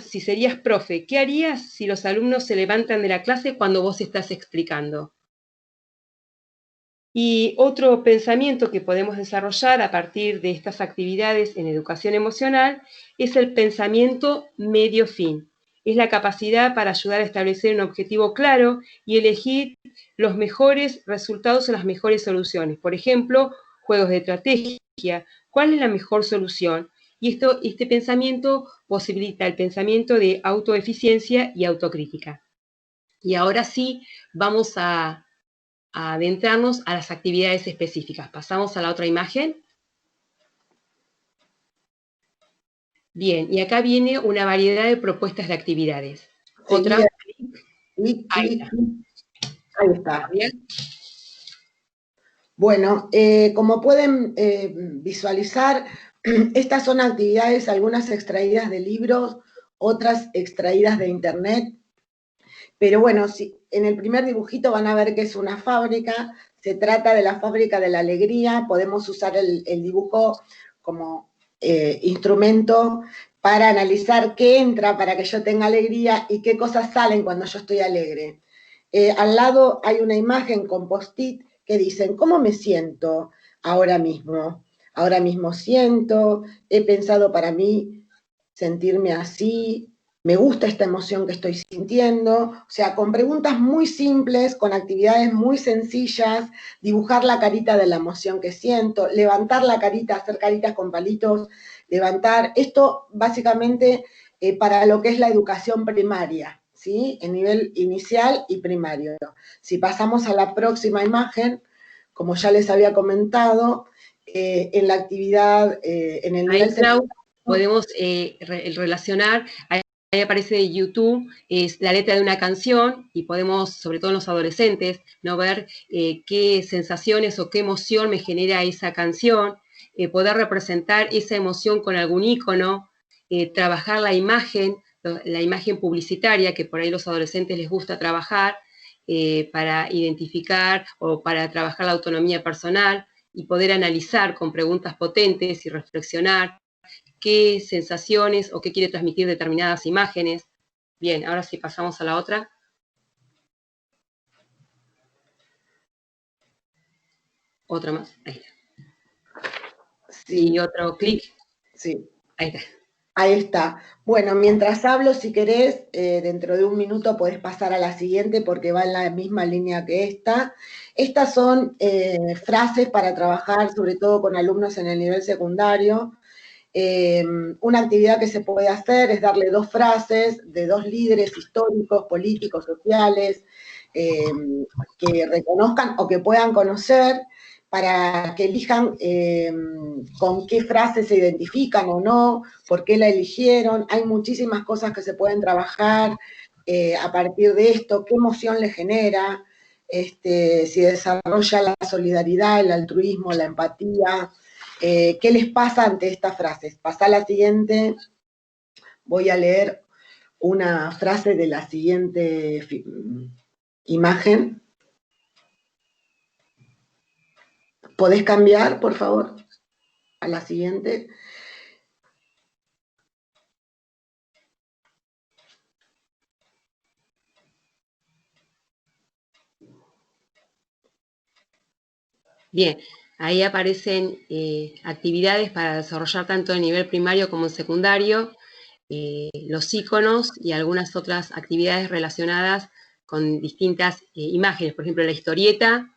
si serías profe, ¿qué harías si los alumnos se levantan de la clase cuando vos estás explicando? Y otro pensamiento que podemos desarrollar a partir de estas actividades en educación emocional es el pensamiento medio-fin. Es la capacidad para ayudar a establecer un objetivo claro y elegir los mejores resultados o las mejores soluciones. Por ejemplo, juegos de estrategia. ¿Cuál es la mejor solución? Y este pensamiento posibilita el pensamiento de autoeficiencia y autocrítica. Y ahora sí, vamos a adentrarnos a las actividades específicas. Pasamos a la otra imagen. Bien, y acá viene una variedad de propuestas de actividades. Otra. Ahí está. Bien. Bueno, como pueden visualizar, estas son actividades, algunas extraídas de libros, otras extraídas de internet. Pero bueno, en el primer dibujito van a ver que es una fábrica, se trata de la fábrica de la alegría, podemos usar el dibujo como instrumento para analizar qué entra para que yo tenga alegría y qué cosas salen cuando yo estoy alegre. Al lado hay una imagen con post-it que dicen, ¿cómo me siento ahora mismo? Ahora mismo siento, he pensado para mí sentirme así, me gusta esta emoción que estoy sintiendo, o sea, con preguntas muy simples, con actividades muy sencillas, dibujar la carita de la emoción que siento, levantar la carita, hacer caritas con palitos, levantar, esto básicamente para lo que es la educación primaria, ¿sí? En nivel inicial y primario. Si pasamos a la próxima imagen, como ya les había comentado, en la actividad, en el nivel secundario, podemos relacionar, ahí aparece YouTube, es la letra de una canción y podemos, sobre todo en los adolescentes, ¿no? Ver qué sensaciones o qué emoción me genera esa canción, poder representar esa emoción con algún icono, trabajar la imagen publicitaria, que por ahí los adolescentes les gusta trabajar, para identificar o para trabajar la autonomía personal y poder analizar con preguntas potentes y reflexionar qué sensaciones o qué quiere transmitir determinadas imágenes. Bien, ahora sí pasamos a la otra. Otra más, ahí está. Sí. Y otro clic. Sí. Ahí está. Ahí está. Bueno, mientras hablo, si querés, dentro de un minuto podés pasar a la siguiente porque va en la misma línea que esta. Estas son frases para trabajar, sobre todo con alumnos en el nivel secundario. Una actividad que se puede hacer es darle 2 frases de 2 líderes históricos, políticos, sociales, que reconozcan o que puedan conocer, para que elijan con qué frase se identifican o no, por qué la eligieron. Hay muchísimas cosas que se pueden trabajar a partir de esto, qué emoción les genera, si desarrolla la solidaridad, el altruismo, la empatía, qué les pasa ante estas frases. Pasá a la siguiente, voy a leer una frase de la siguiente imagen. ¿Podés cambiar, por favor, a la siguiente? Bien, ahí aparecen actividades para desarrollar tanto en nivel primario como en secundario, los iconos y algunas otras actividades relacionadas con distintas imágenes, por ejemplo, la historieta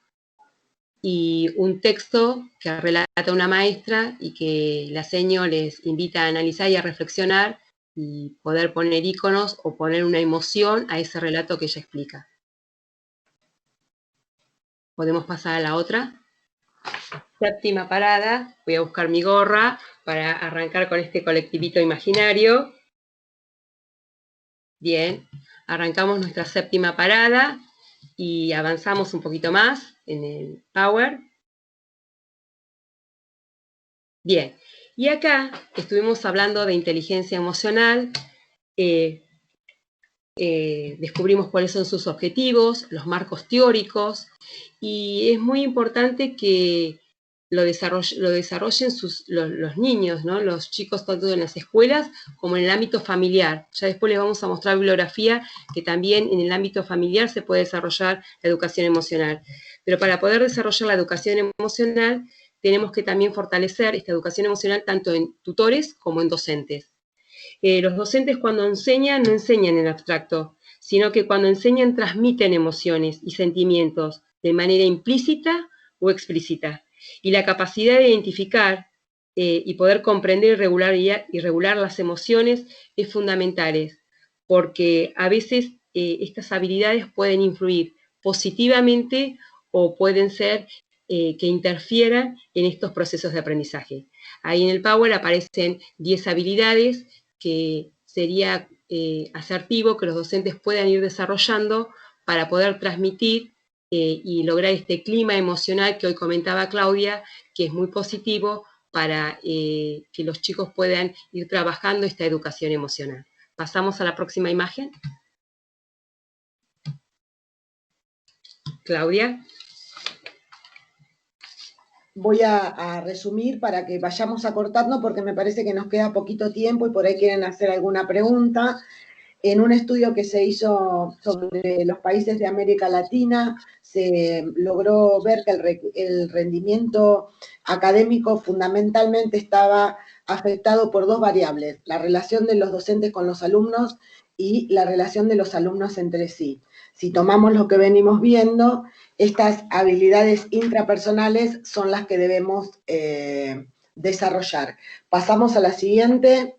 y un texto que relata una maestra y que la seño les invita a analizar y a reflexionar y poder poner iconos o poner una emoción a ese relato que ella explica. ¿Podemos pasar a la otra? Séptima parada, voy a buscar mi gorra para arrancar con este colectivito imaginario. Bien, arrancamos nuestra séptima parada y avanzamos un poquito más en el Power. Bien, y acá estuvimos hablando de inteligencia emocional, descubrimos cuáles son sus objetivos, los marcos teóricos, y es muy importante que lo desarrollen los niños, ¿no? Los chicos, tanto en las escuelas como en el ámbito familiar. Ya después les vamos a mostrar bibliografía que también en el ámbito familiar se puede desarrollar la educación emocional. Pero para poder desarrollar la educación emocional, tenemos que también fortalecer esta educación emocional tanto en tutores como en docentes. Los docentes cuando enseñan, no enseñan en abstracto, sino que cuando enseñan transmiten emociones y sentimientos de manera implícita o explícita. Y la capacidad de identificar y poder comprender y regular las emociones es fundamental, porque a veces estas habilidades pueden influir positivamente o pueden ser que interfieran en estos procesos de aprendizaje. Ahí en el Power aparecen 10 habilidades que sería asertivo que los docentes puedan ir desarrollando para poder transmitir y lograr este clima emocional que hoy comentaba Claudia, que es muy positivo para que los chicos puedan ir trabajando esta educación emocional. Pasamos a la próxima imagen. Claudia. Voy a resumir para que vayamos acortando porque me parece que nos queda poquito tiempo y por ahí quieren hacer alguna pregunta. En un estudio que se hizo sobre los países de América Latina, se logró ver que el rendimiento académico fundamentalmente estaba afectado por dos variables, la relación de los docentes con los alumnos y la relación de los alumnos entre sí. Si tomamos lo que venimos viendo, estas habilidades intrapersonales son las que debemos desarrollar. Pasamos a la siguiente.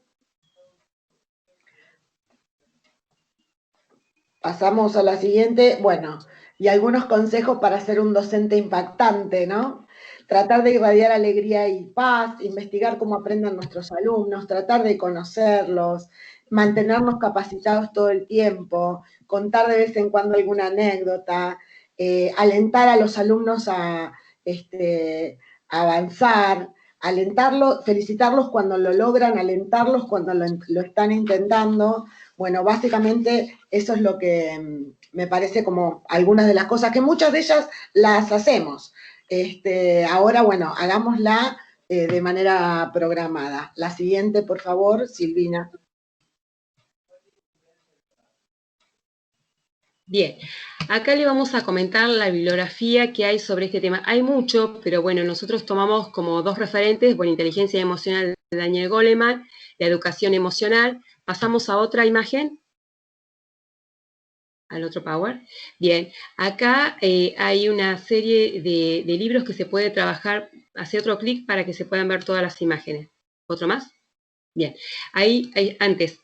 Pasamos a la siguiente, bueno, y algunos consejos para ser un docente impactante, ¿no? Tratar de irradiar alegría y paz, investigar cómo aprenden nuestros alumnos, tratar de conocerlos, mantenernos capacitados todo el tiempo, contar de vez en cuando alguna anécdota, alentar a los alumnos a avanzar, alentarlos, felicitarlos cuando lo logran, alentarlos cuando lo están intentando. Bueno, básicamente eso es lo que me parece como algunas de las cosas, que muchas de ellas las hacemos. Ahora, bueno, hagámosla de manera programada. La siguiente, por favor, Silvina. Bien, acá le vamos a comentar la bibliografía que hay sobre este tema. Hay mucho, pero bueno, nosotros tomamos como dos referentes, bueno, Inteligencia Emocional de Daniel Goleman, la educación emocional. Pasamos a otra imagen. Al otro Power. Bien, acá hay una serie de libros que se puede trabajar, hace otro clic para que se puedan ver todas las imágenes. ¿Otro más? Bien, ahí antes.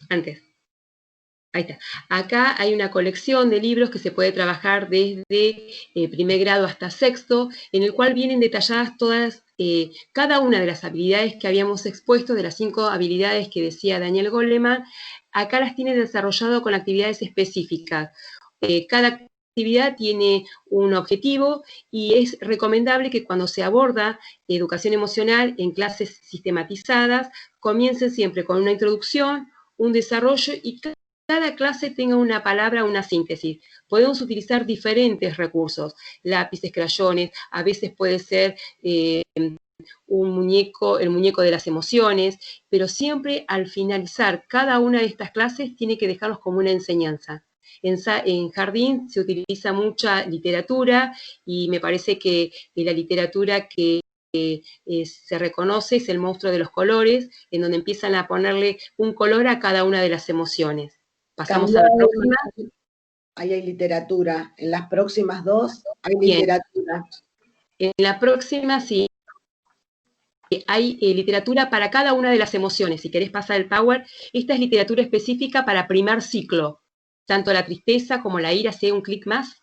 Ahí está. Acá hay una colección de libros que se puede trabajar desde primer grado hasta sexto, en el cual vienen detalladas todas, cada una de las habilidades que habíamos expuesto, de las 5 habilidades que decía Daniel Goleman, acá las tiene desarrollado con actividades específicas. Cada actividad tiene un objetivo y es recomendable que cuando se aborda educación emocional en clases sistematizadas, comiencen siempre con una introducción, un desarrollo y cada clase tenga una palabra, una síntesis. Podemos utilizar diferentes recursos, lápices, crayones, a veces puede ser un muñeco, el muñeco de las emociones, pero siempre al finalizar cada una de estas clases tiene que dejarlos como una enseñanza. En jardín se utiliza mucha literatura y me parece que la literatura que se reconoce es El monstruo de los colores, en donde empiezan a ponerle un color a cada una de las emociones. Pasamos a la próxima. Ahí hay literatura. En las próximas dos hay literatura. En la próxima sí. Hay literatura para cada una de las emociones. Si querés pasar el power, esta es literatura específica para primer ciclo. Tanto la tristeza como la ira, si hay un clic más.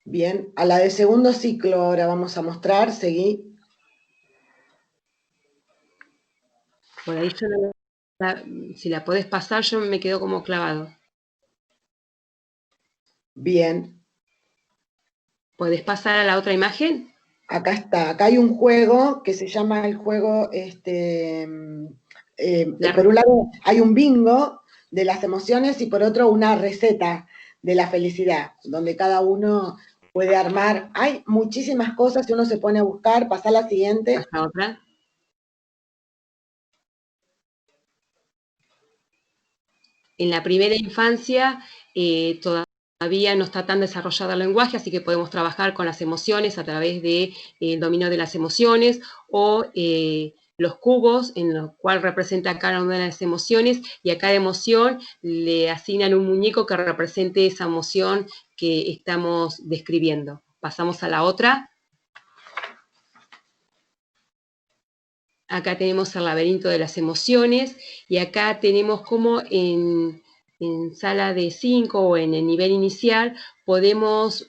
Bien, a la de segundo ciclo ahora vamos a mostrar, seguí. Por ahí yo no si la podés pasar, yo me quedo como clavado. Bien. ¿Podés pasar a la otra imagen? Acá está, acá hay un juego que se llama el juego, por un lado hay un bingo de las emociones y por otro una receta de la felicidad, donde cada uno puede armar. Hay muchísimas cosas, si uno se pone a buscar, pasa a la siguiente. Pasa otra. En la primera infancia todavía no está tan desarrollado el lenguaje, así que podemos trabajar con las emociones a través del dominio de las emociones o los cubos, en los cuales representa cada una de las emociones, y a cada emoción le asignan un muñeco que represente esa emoción que estamos describiendo. Pasamos a la otra. Acá tenemos el laberinto de las emociones, y acá tenemos como en sala de 5 o en el nivel inicial, podemos,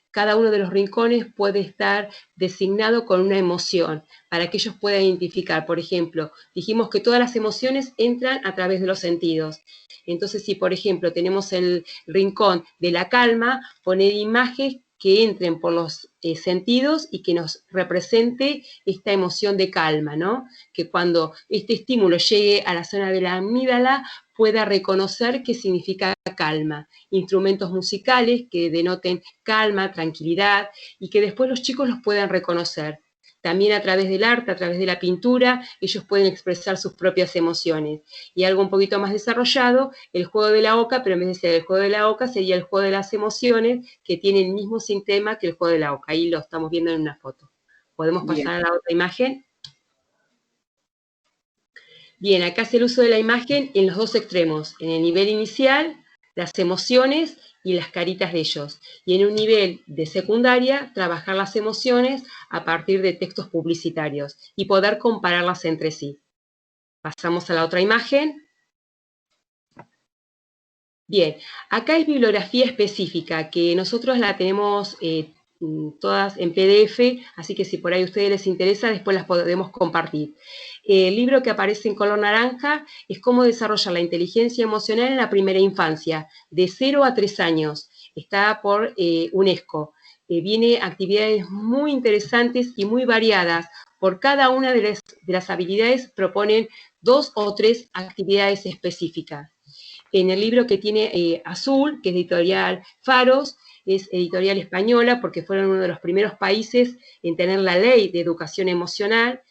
cada uno de los rincones puede estar designado con una emoción, para que ellos puedan identificar. Por ejemplo, dijimos que todas las emociones entran a través de los sentidos. Entonces, si por ejemplo tenemos el rincón de la calma, poner imágenes que entren por los sentidos y que nos represente esta emoción de calma, ¿no? Que cuando este estímulo llegue a la zona de la amígdala pueda reconocer qué significa calma. Instrumentos musicales que denoten calma, tranquilidad, y que después los chicos los puedan reconocer. También a través del arte, a través de la pintura, ellos pueden expresar sus propias emociones. Y algo un poquito más desarrollado, el juego de la oca, pero en vez de ser el juego de la oca, sería el juego de las emociones, que tiene el mismo sistema que el juego de la oca. Ahí lo estamos viendo en una foto. ¿Podemos pasar a la otra imagen? Bien, acá es el uso de la imagen en los dos extremos. En el nivel inicial, las emociones y las caritas de ellos. Y en un nivel de secundaria, trabajar las emociones a partir de textos publicitarios y poder compararlas entre sí. Pasamos a la otra imagen. Bien, acá es bibliografía específica, que nosotros la tenemos todas en PDF, así que si por ahí a ustedes les interesa, después las podemos compartir. El libro que aparece en color naranja es Cómo desarrollar la inteligencia emocional en la primera infancia, de 0 a 3 años. Está por UNESCO. Viene actividades muy interesantes y muy variadas. Por cada una de las habilidades proponen 2 o 3 actividades específicas. En el libro que tiene azul, que es editorial Faros, es editorial española porque fueron uno de los primeros países en tener la ley de educación emocional,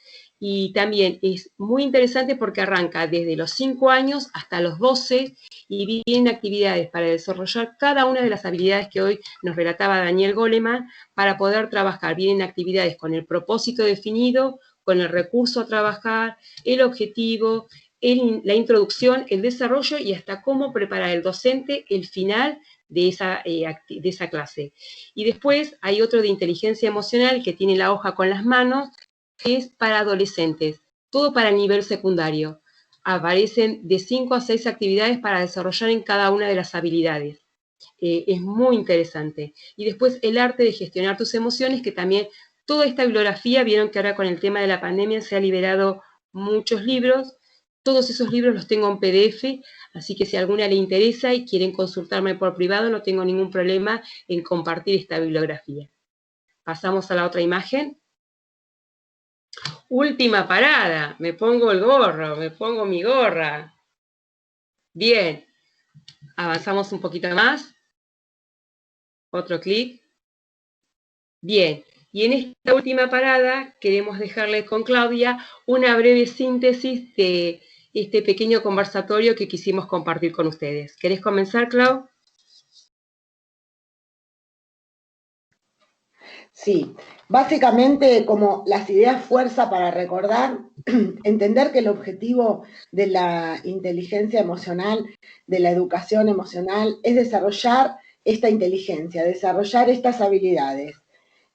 y también es muy interesante porque arranca desde los 5 años hasta los 12 y vienen actividades para desarrollar cada una de las habilidades que hoy nos relataba Daniel Goleman para poder trabajar. Vienen actividades con el propósito definido, con el recurso a trabajar, el objetivo, la introducción, el desarrollo y hasta cómo preparar el docente el final de esa clase. Y después hay otro de inteligencia emocional que tiene la hoja con las manos, que es para adolescentes, todo para el nivel secundario. Aparecen de 5 a 6 actividades para desarrollar en cada una de las habilidades. Es muy interesante. Y después el arte de gestionar tus emociones, que también toda esta bibliografía, vieron que ahora con el tema de la pandemia se han liberado muchos libros. Todos esos libros los tengo en PDF, así que si a alguna le interesa y quieren consultarme por privado, no tengo ningún problema en compartir esta bibliografía. Pasamos a la otra imagen. última parada, me pongo el gorro, me pongo mi gorra. Bien, avanzamos un poquito más. Otro clic. Bien, y en esta última parada queremos dejarle con Claudia una breve síntesis de este pequeño conversatorio que quisimos compartir con ustedes. ¿Querés comenzar, Clau? Sí, básicamente como las ideas fuerza para recordar, entender que el objetivo de la inteligencia emocional, de la educación emocional, es desarrollar esta inteligencia, desarrollar estas habilidades,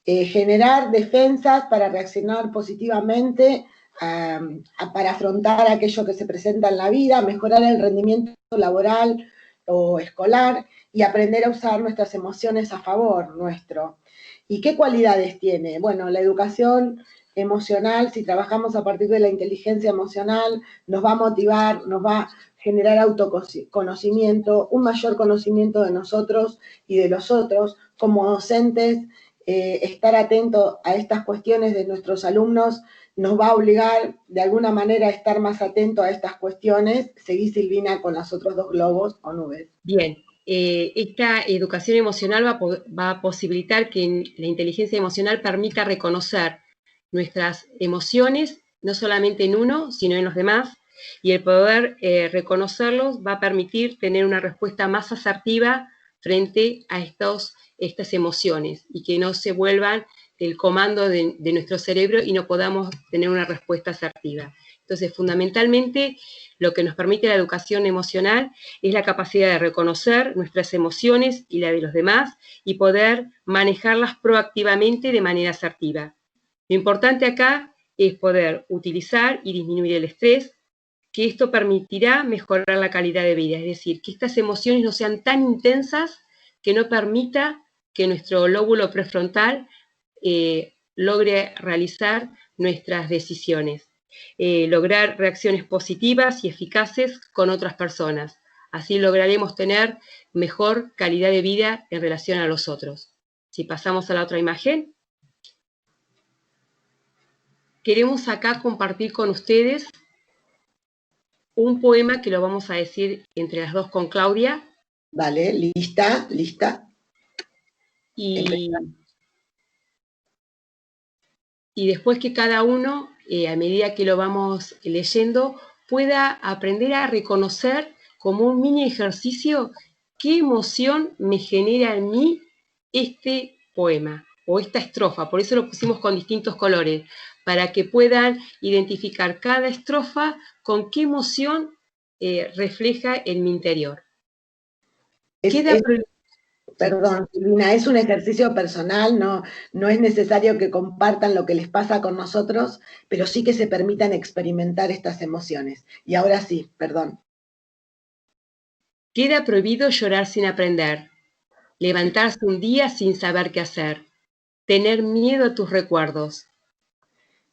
generar defensas para reaccionar positivamente, para afrontar aquello que se presenta en la vida, mejorar el rendimiento laboral o escolar y aprender a usar nuestras emociones a favor nuestro. ¿Y qué cualidades tiene? Bueno, la educación emocional, si trabajamos a partir de la inteligencia emocional, nos va a motivar, nos va a generar autoconocimiento, un mayor conocimiento de nosotros y de los otros. Como docentes, estar atento a estas cuestiones de nuestros alumnos nos va a obligar de alguna manera a estar más atento a estas cuestiones. Seguí, Silvina, con los otros dos globos o nubes. Bien. Esta educación emocional va a posibilitar que la inteligencia emocional permita reconocer nuestras emociones, no solamente en uno, sino en los demás, y el poder reconocerlos va a permitir tener una respuesta más asertiva frente a estas emociones y que no se vuelvan el comando de nuestro cerebro y no podamos tener una respuesta asertiva. Entonces, fundamentalmente, lo que nos permite la educación emocional es la capacidad de reconocer nuestras emociones y la de los demás y poder manejarlas proactivamente de manera asertiva. Lo importante acá es poder utilizar y disminuir el estrés, que esto permitirá mejorar la calidad de vida, es decir, que estas emociones no sean tan intensas que no permita que nuestro lóbulo prefrontal logre realizar nuestras decisiones. Lograr reacciones positivas y eficaces con otras personas. Así lograremos tener mejor calidad de vida en relación a los otros. Si pasamos a la otra imagen. Queremos acá compartir con ustedes un poema que lo vamos a decir entre las dos con Claudia. Vale, lista, lista. Y después que cada uno, a medida que lo vamos leyendo, pueda aprender a reconocer como un mini ejercicio qué emoción me genera en mí este poema o esta estrofa. Por eso lo pusimos con distintos colores, para que puedan identificar cada estrofa con qué emoción refleja en mi interior. Perdón, Silvina, es un ejercicio personal, no es necesario que compartan lo que les pasa con nosotros, pero sí que se permitan experimentar estas emociones. Y ahora sí, perdón. Queda prohibido llorar sin aprender, levantarse un día sin saber qué hacer, tener miedo a tus recuerdos.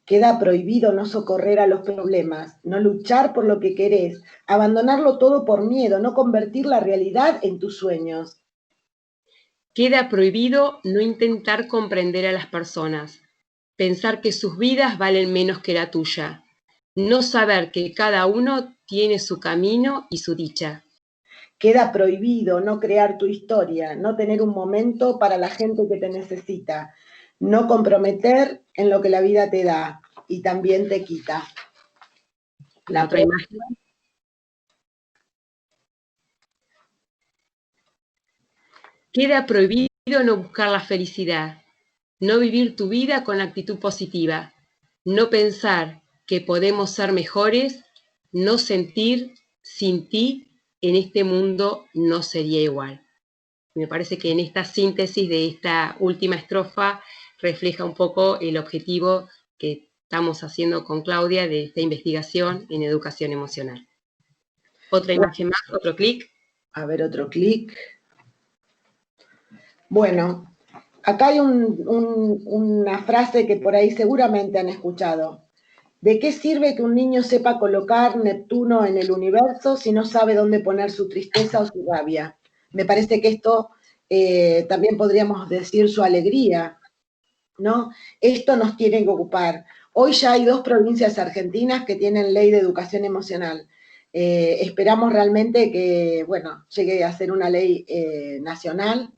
Queda prohibido no socorrer a los problemas, no luchar por lo que querés, abandonarlo todo por miedo, no convertir la realidad en tus sueños. Queda prohibido no intentar comprender a las personas, pensar que sus vidas valen menos que la tuya, no saber que cada uno tiene su camino y su dicha. Queda prohibido no crear tu historia, no tener un momento para la gente que te necesita, no comprometer en lo que la vida te da y también te quita. La otra imagen. Queda prohibido no buscar la felicidad, no vivir tu vida con actitud positiva, no pensar que podemos ser mejores, no sentir sin ti en este mundo no sería igual. Me parece que en esta síntesis de esta última estrofa refleja un poco el objetivo que estamos haciendo con Claudia de esta investigación en educación emocional. Otra imagen más, otro clic. A ver, otro clic. Bueno, acá hay una frase que por ahí seguramente han escuchado. ¿De qué sirve que un niño sepa colocar Neptuno en el universo si no sabe dónde poner su tristeza o su rabia? Me parece que esto también podríamos decir su alegría, ¿no? Esto nos tiene que ocupar. Hoy ya hay 2 provincias argentinas que tienen ley de educación emocional. Esperamos realmente que, bueno, llegue a ser una ley nacional.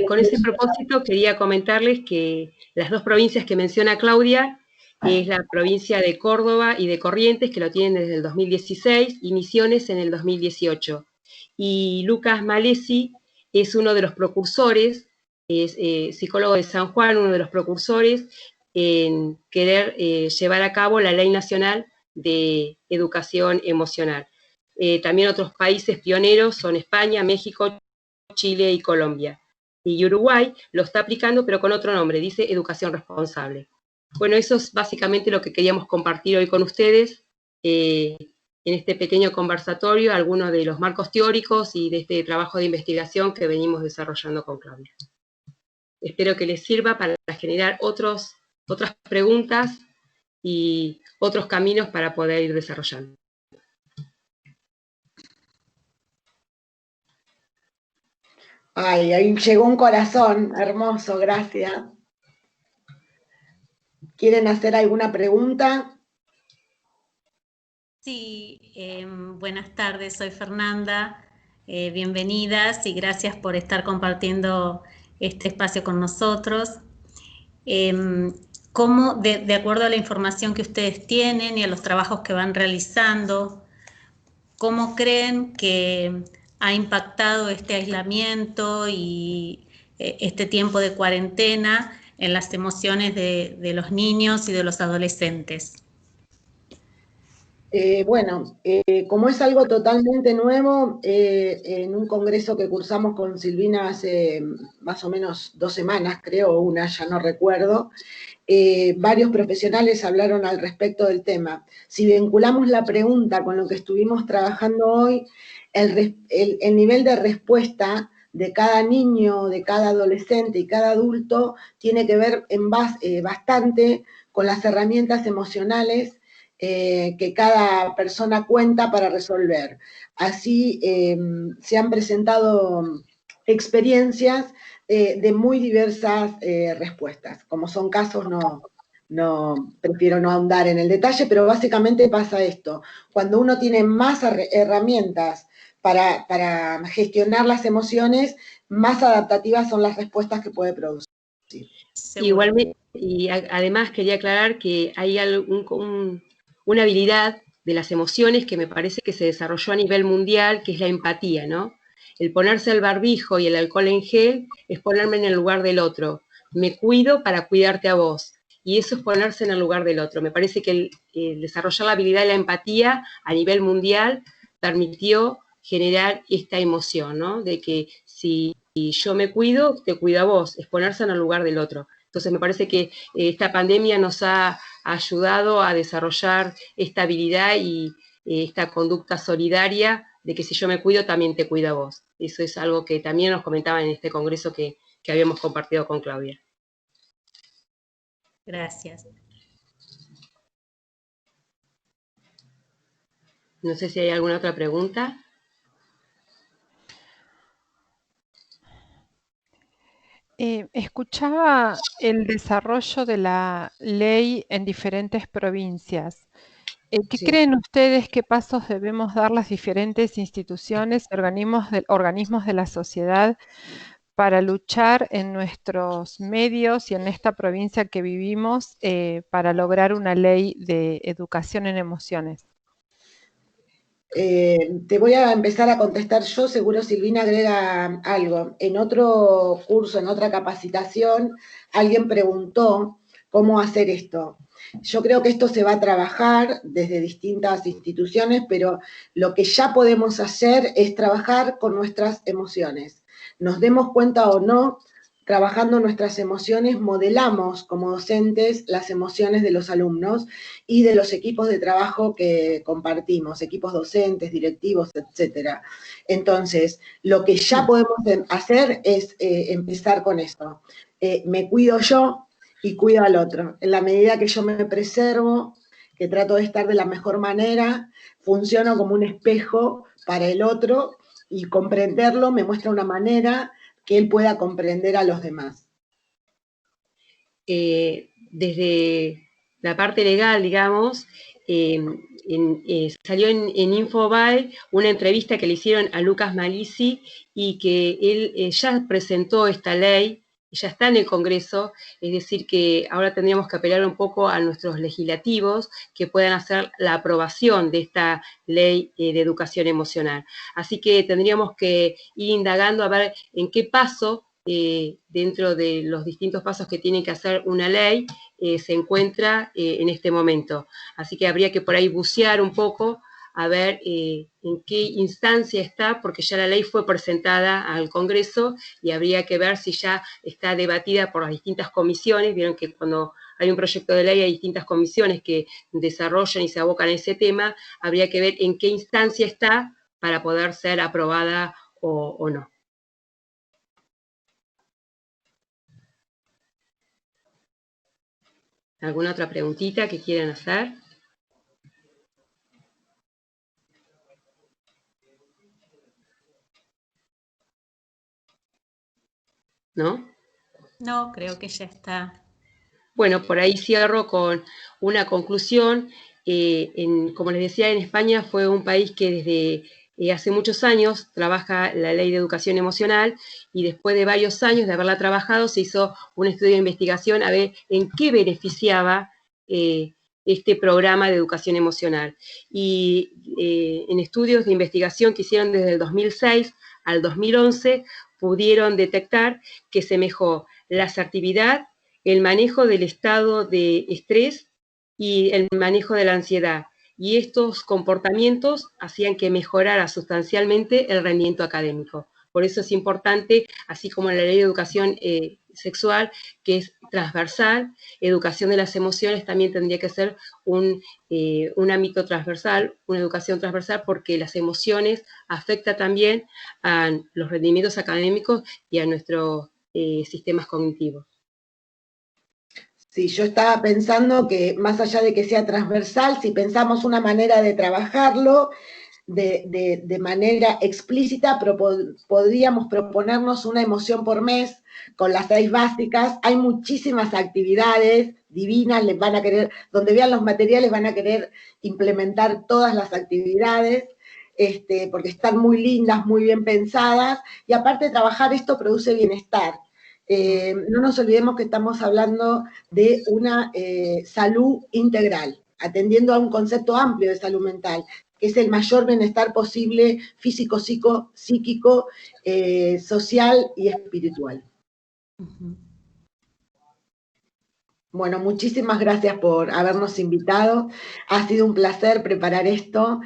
Con ese propósito quería comentarles que las 2 provincias que menciona Claudia es la provincia de Córdoba y de Corrientes, que lo tienen desde el 2016, y Misiones en el 2018. Y Lucas Malesi es uno de los precursores, es psicólogo de San Juan, uno de los precursores en querer llevar a cabo la Ley Nacional de Educación Emocional. También otros países pioneros son España, México, Chile y Colombia. Y Uruguay lo está aplicando, pero con otro nombre, dice Educación Responsable. Bueno, eso es básicamente lo que queríamos compartir hoy con ustedes en este pequeño conversatorio, algunos de los marcos teóricos y de este trabajo de investigación que venimos desarrollando con Claudia. Espero que les sirva para generar otras preguntas y otros caminos para poder ir desarrollando. Ay, ahí llegó un corazón, hermoso, gracias. ¿Quieren hacer alguna pregunta? Sí, buenas tardes, soy Fernanda. Bienvenidas y gracias por estar compartiendo este espacio con nosotros. ¿Cómo, de acuerdo a la información que ustedes tienen y a los trabajos que van realizando, cómo creen que ha impactado este aislamiento y este tiempo de cuarentena en las emociones de los niños y de los adolescentes? Bueno, como es algo totalmente nuevo, en un congreso que cursamos con Silvina hace más o menos 2 semanas, creo, o una, ya no recuerdo, varios profesionales hablaron al respecto del tema. Si vinculamos la pregunta con lo que estuvimos trabajando hoy, el nivel de respuesta de cada niño, de cada adolescente y cada adulto tiene que ver bastante con las herramientas emocionales que cada persona cuenta para resolver. Así se han presentado experiencias de muy diversas respuestas. Como son casos, prefiero no ahondar en el detalle, pero básicamente pasa esto. Cuando uno tiene más herramientas para gestionar las emociones, más adaptativas son las respuestas que puede producir. Igualmente, y además quería aclarar que hay una habilidad de las emociones que me parece que se desarrolló a nivel mundial, que es la empatía, ¿no? El ponerse el barbijo y el alcohol en gel es ponerme en el lugar del otro. Me cuido para cuidarte a vos. Y eso es ponerse en el lugar del otro. Me parece que el desarrollar la habilidad de la empatía a nivel mundial permitió generar esta emoción, ¿no? De que si yo me cuido, te cuido a vos. Es ponerse en el lugar del otro. Entonces me parece que esta pandemia nos ha ayudado a desarrollar esta habilidad y esta conducta solidaria de que si yo me cuido, también te cuida vos. Eso es algo que también nos comentaban en este congreso que habíamos compartido con Claudia. Gracias. No sé si hay alguna otra pregunta. Escuchaba el desarrollo de la ley en diferentes provincias. ¿Qué creen ustedes qué pasos debemos dar las diferentes instituciones y organismos de la sociedad para luchar en nuestros medios y en esta provincia que vivimos para lograr una ley de educación en emociones? Te voy a empezar a contestar yo, seguro Silvina agrega algo. En otro curso, en otra capacitación, alguien preguntó cómo hacer esto. Yo creo que esto se va a trabajar desde distintas instituciones, pero lo que ya podemos hacer es trabajar con nuestras emociones. Nos demos cuenta o no, trabajando nuestras emociones, modelamos como docentes las emociones de los alumnos y de los equipos de trabajo que compartimos, equipos docentes, directivos, etcétera. Entonces, lo que ya podemos hacer es empezar con esto. Me cuido yo y cuido al otro. En la medida que yo me preservo, que trato de estar de la mejor manera, funciono como un espejo para el otro y comprenderlo me muestra una manera que él pueda comprender a los demás. Desde la parte legal, digamos, salió en Infobae una entrevista que le hicieron a Lucas Malizzi y que él ya presentó esta ley, ya está en el Congreso, es decir que ahora tendríamos que apelar un poco a nuestros legislativos que puedan hacer la aprobación de esta ley de educación emocional. Así que tendríamos que ir indagando a ver en qué paso, dentro de los distintos pasos que tiene que hacer una ley, se encuentra en este momento. Así que habría que por ahí bucear un poco a ver en qué instancia está, porque ya la ley fue presentada al Congreso y habría que ver si ya está debatida por las distintas comisiones. Vieron que cuando hay un proyecto de ley hay distintas comisiones que desarrollan y se abocan a ese tema, habría que ver en qué instancia está para poder ser aprobada o no. ¿Alguna otra preguntita que quieran hacer? ¿No? No, creo que ya está. Bueno, por ahí cierro con una conclusión. Como les decía, en España fue un país que desde hace muchos años trabaja la ley de educación emocional y después de varios años de haberla trabajado se hizo un estudio de investigación a ver en qué beneficiaba este programa de educación emocional. Y en estudios de investigación que hicieron desde el 2006 al 2011 pudieron detectar que se mejoró la asertividad, el manejo del estado de estrés y el manejo de la ansiedad. Y estos comportamientos hacían que mejorara sustancialmente el rendimiento académico. Por eso es importante, así como en la ley de educación sexual, que es transversal, educación de las emociones también tendría que ser un ámbito transversal, una educación transversal, porque las emociones afectan también a los rendimientos académicos y a nuestros sistemas cognitivos. Sí, yo estaba pensando que más allá de que sea transversal, si pensamos una manera de trabajarlo de manera explícita, podríamos proponernos una emoción por mes con las 6 básicas. Hay muchísimas actividades divinas, les van a querer, donde vean los materiales van a querer implementar todas las actividades, porque están muy lindas, muy bien pensadas, y aparte de trabajar esto produce bienestar. No nos olvidemos que estamos hablando de una salud integral, atendiendo a un concepto amplio de salud mental, que es el mayor bienestar posible físico, psíquico, social y espiritual. Bueno, muchísimas gracias por habernos invitado. Ha sido un placer preparar esto.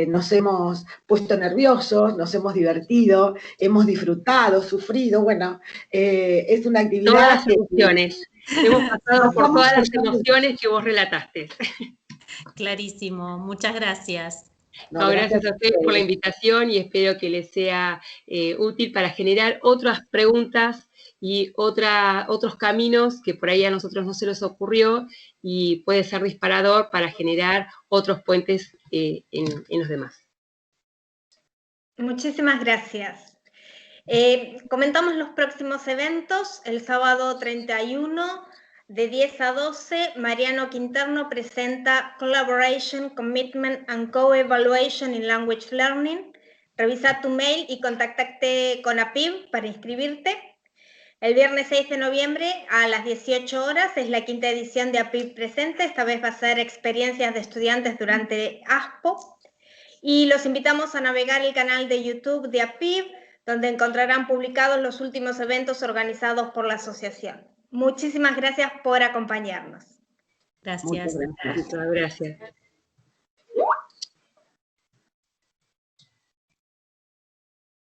Nos hemos puesto nerviosos, nos hemos divertido, hemos disfrutado, sufrido. Bueno, es una actividad... Todas las emociones. Hemos pasado por todas las emociones que vos relataste. Clarísimo. Muchas gracias. No, gracias a ustedes por la invitación y espero que les sea útil para generar otras preguntas y otros caminos que por ahí a nosotros no se les ocurrió y puede ser disparador para generar otros puentes en los demás. Muchísimas gracias. Comentamos los próximos eventos. El sábado 31 de 10 a 12, Mariano Quinterno presenta Collaboration, Commitment and Co-Evaluation in Language Learning. Revisa tu mail y contactate con APIV para inscribirte. El viernes 6 de noviembre a las 18 horas es la 5ª edición de APIV Presente. Esta vez va a ser experiencias de estudiantes durante ASPO. Y los invitamos a navegar el canal de YouTube de APIV, donde encontrarán publicados los últimos eventos organizados por la asociación. Muchísimas gracias por acompañarnos. Gracias. Muchas gracias.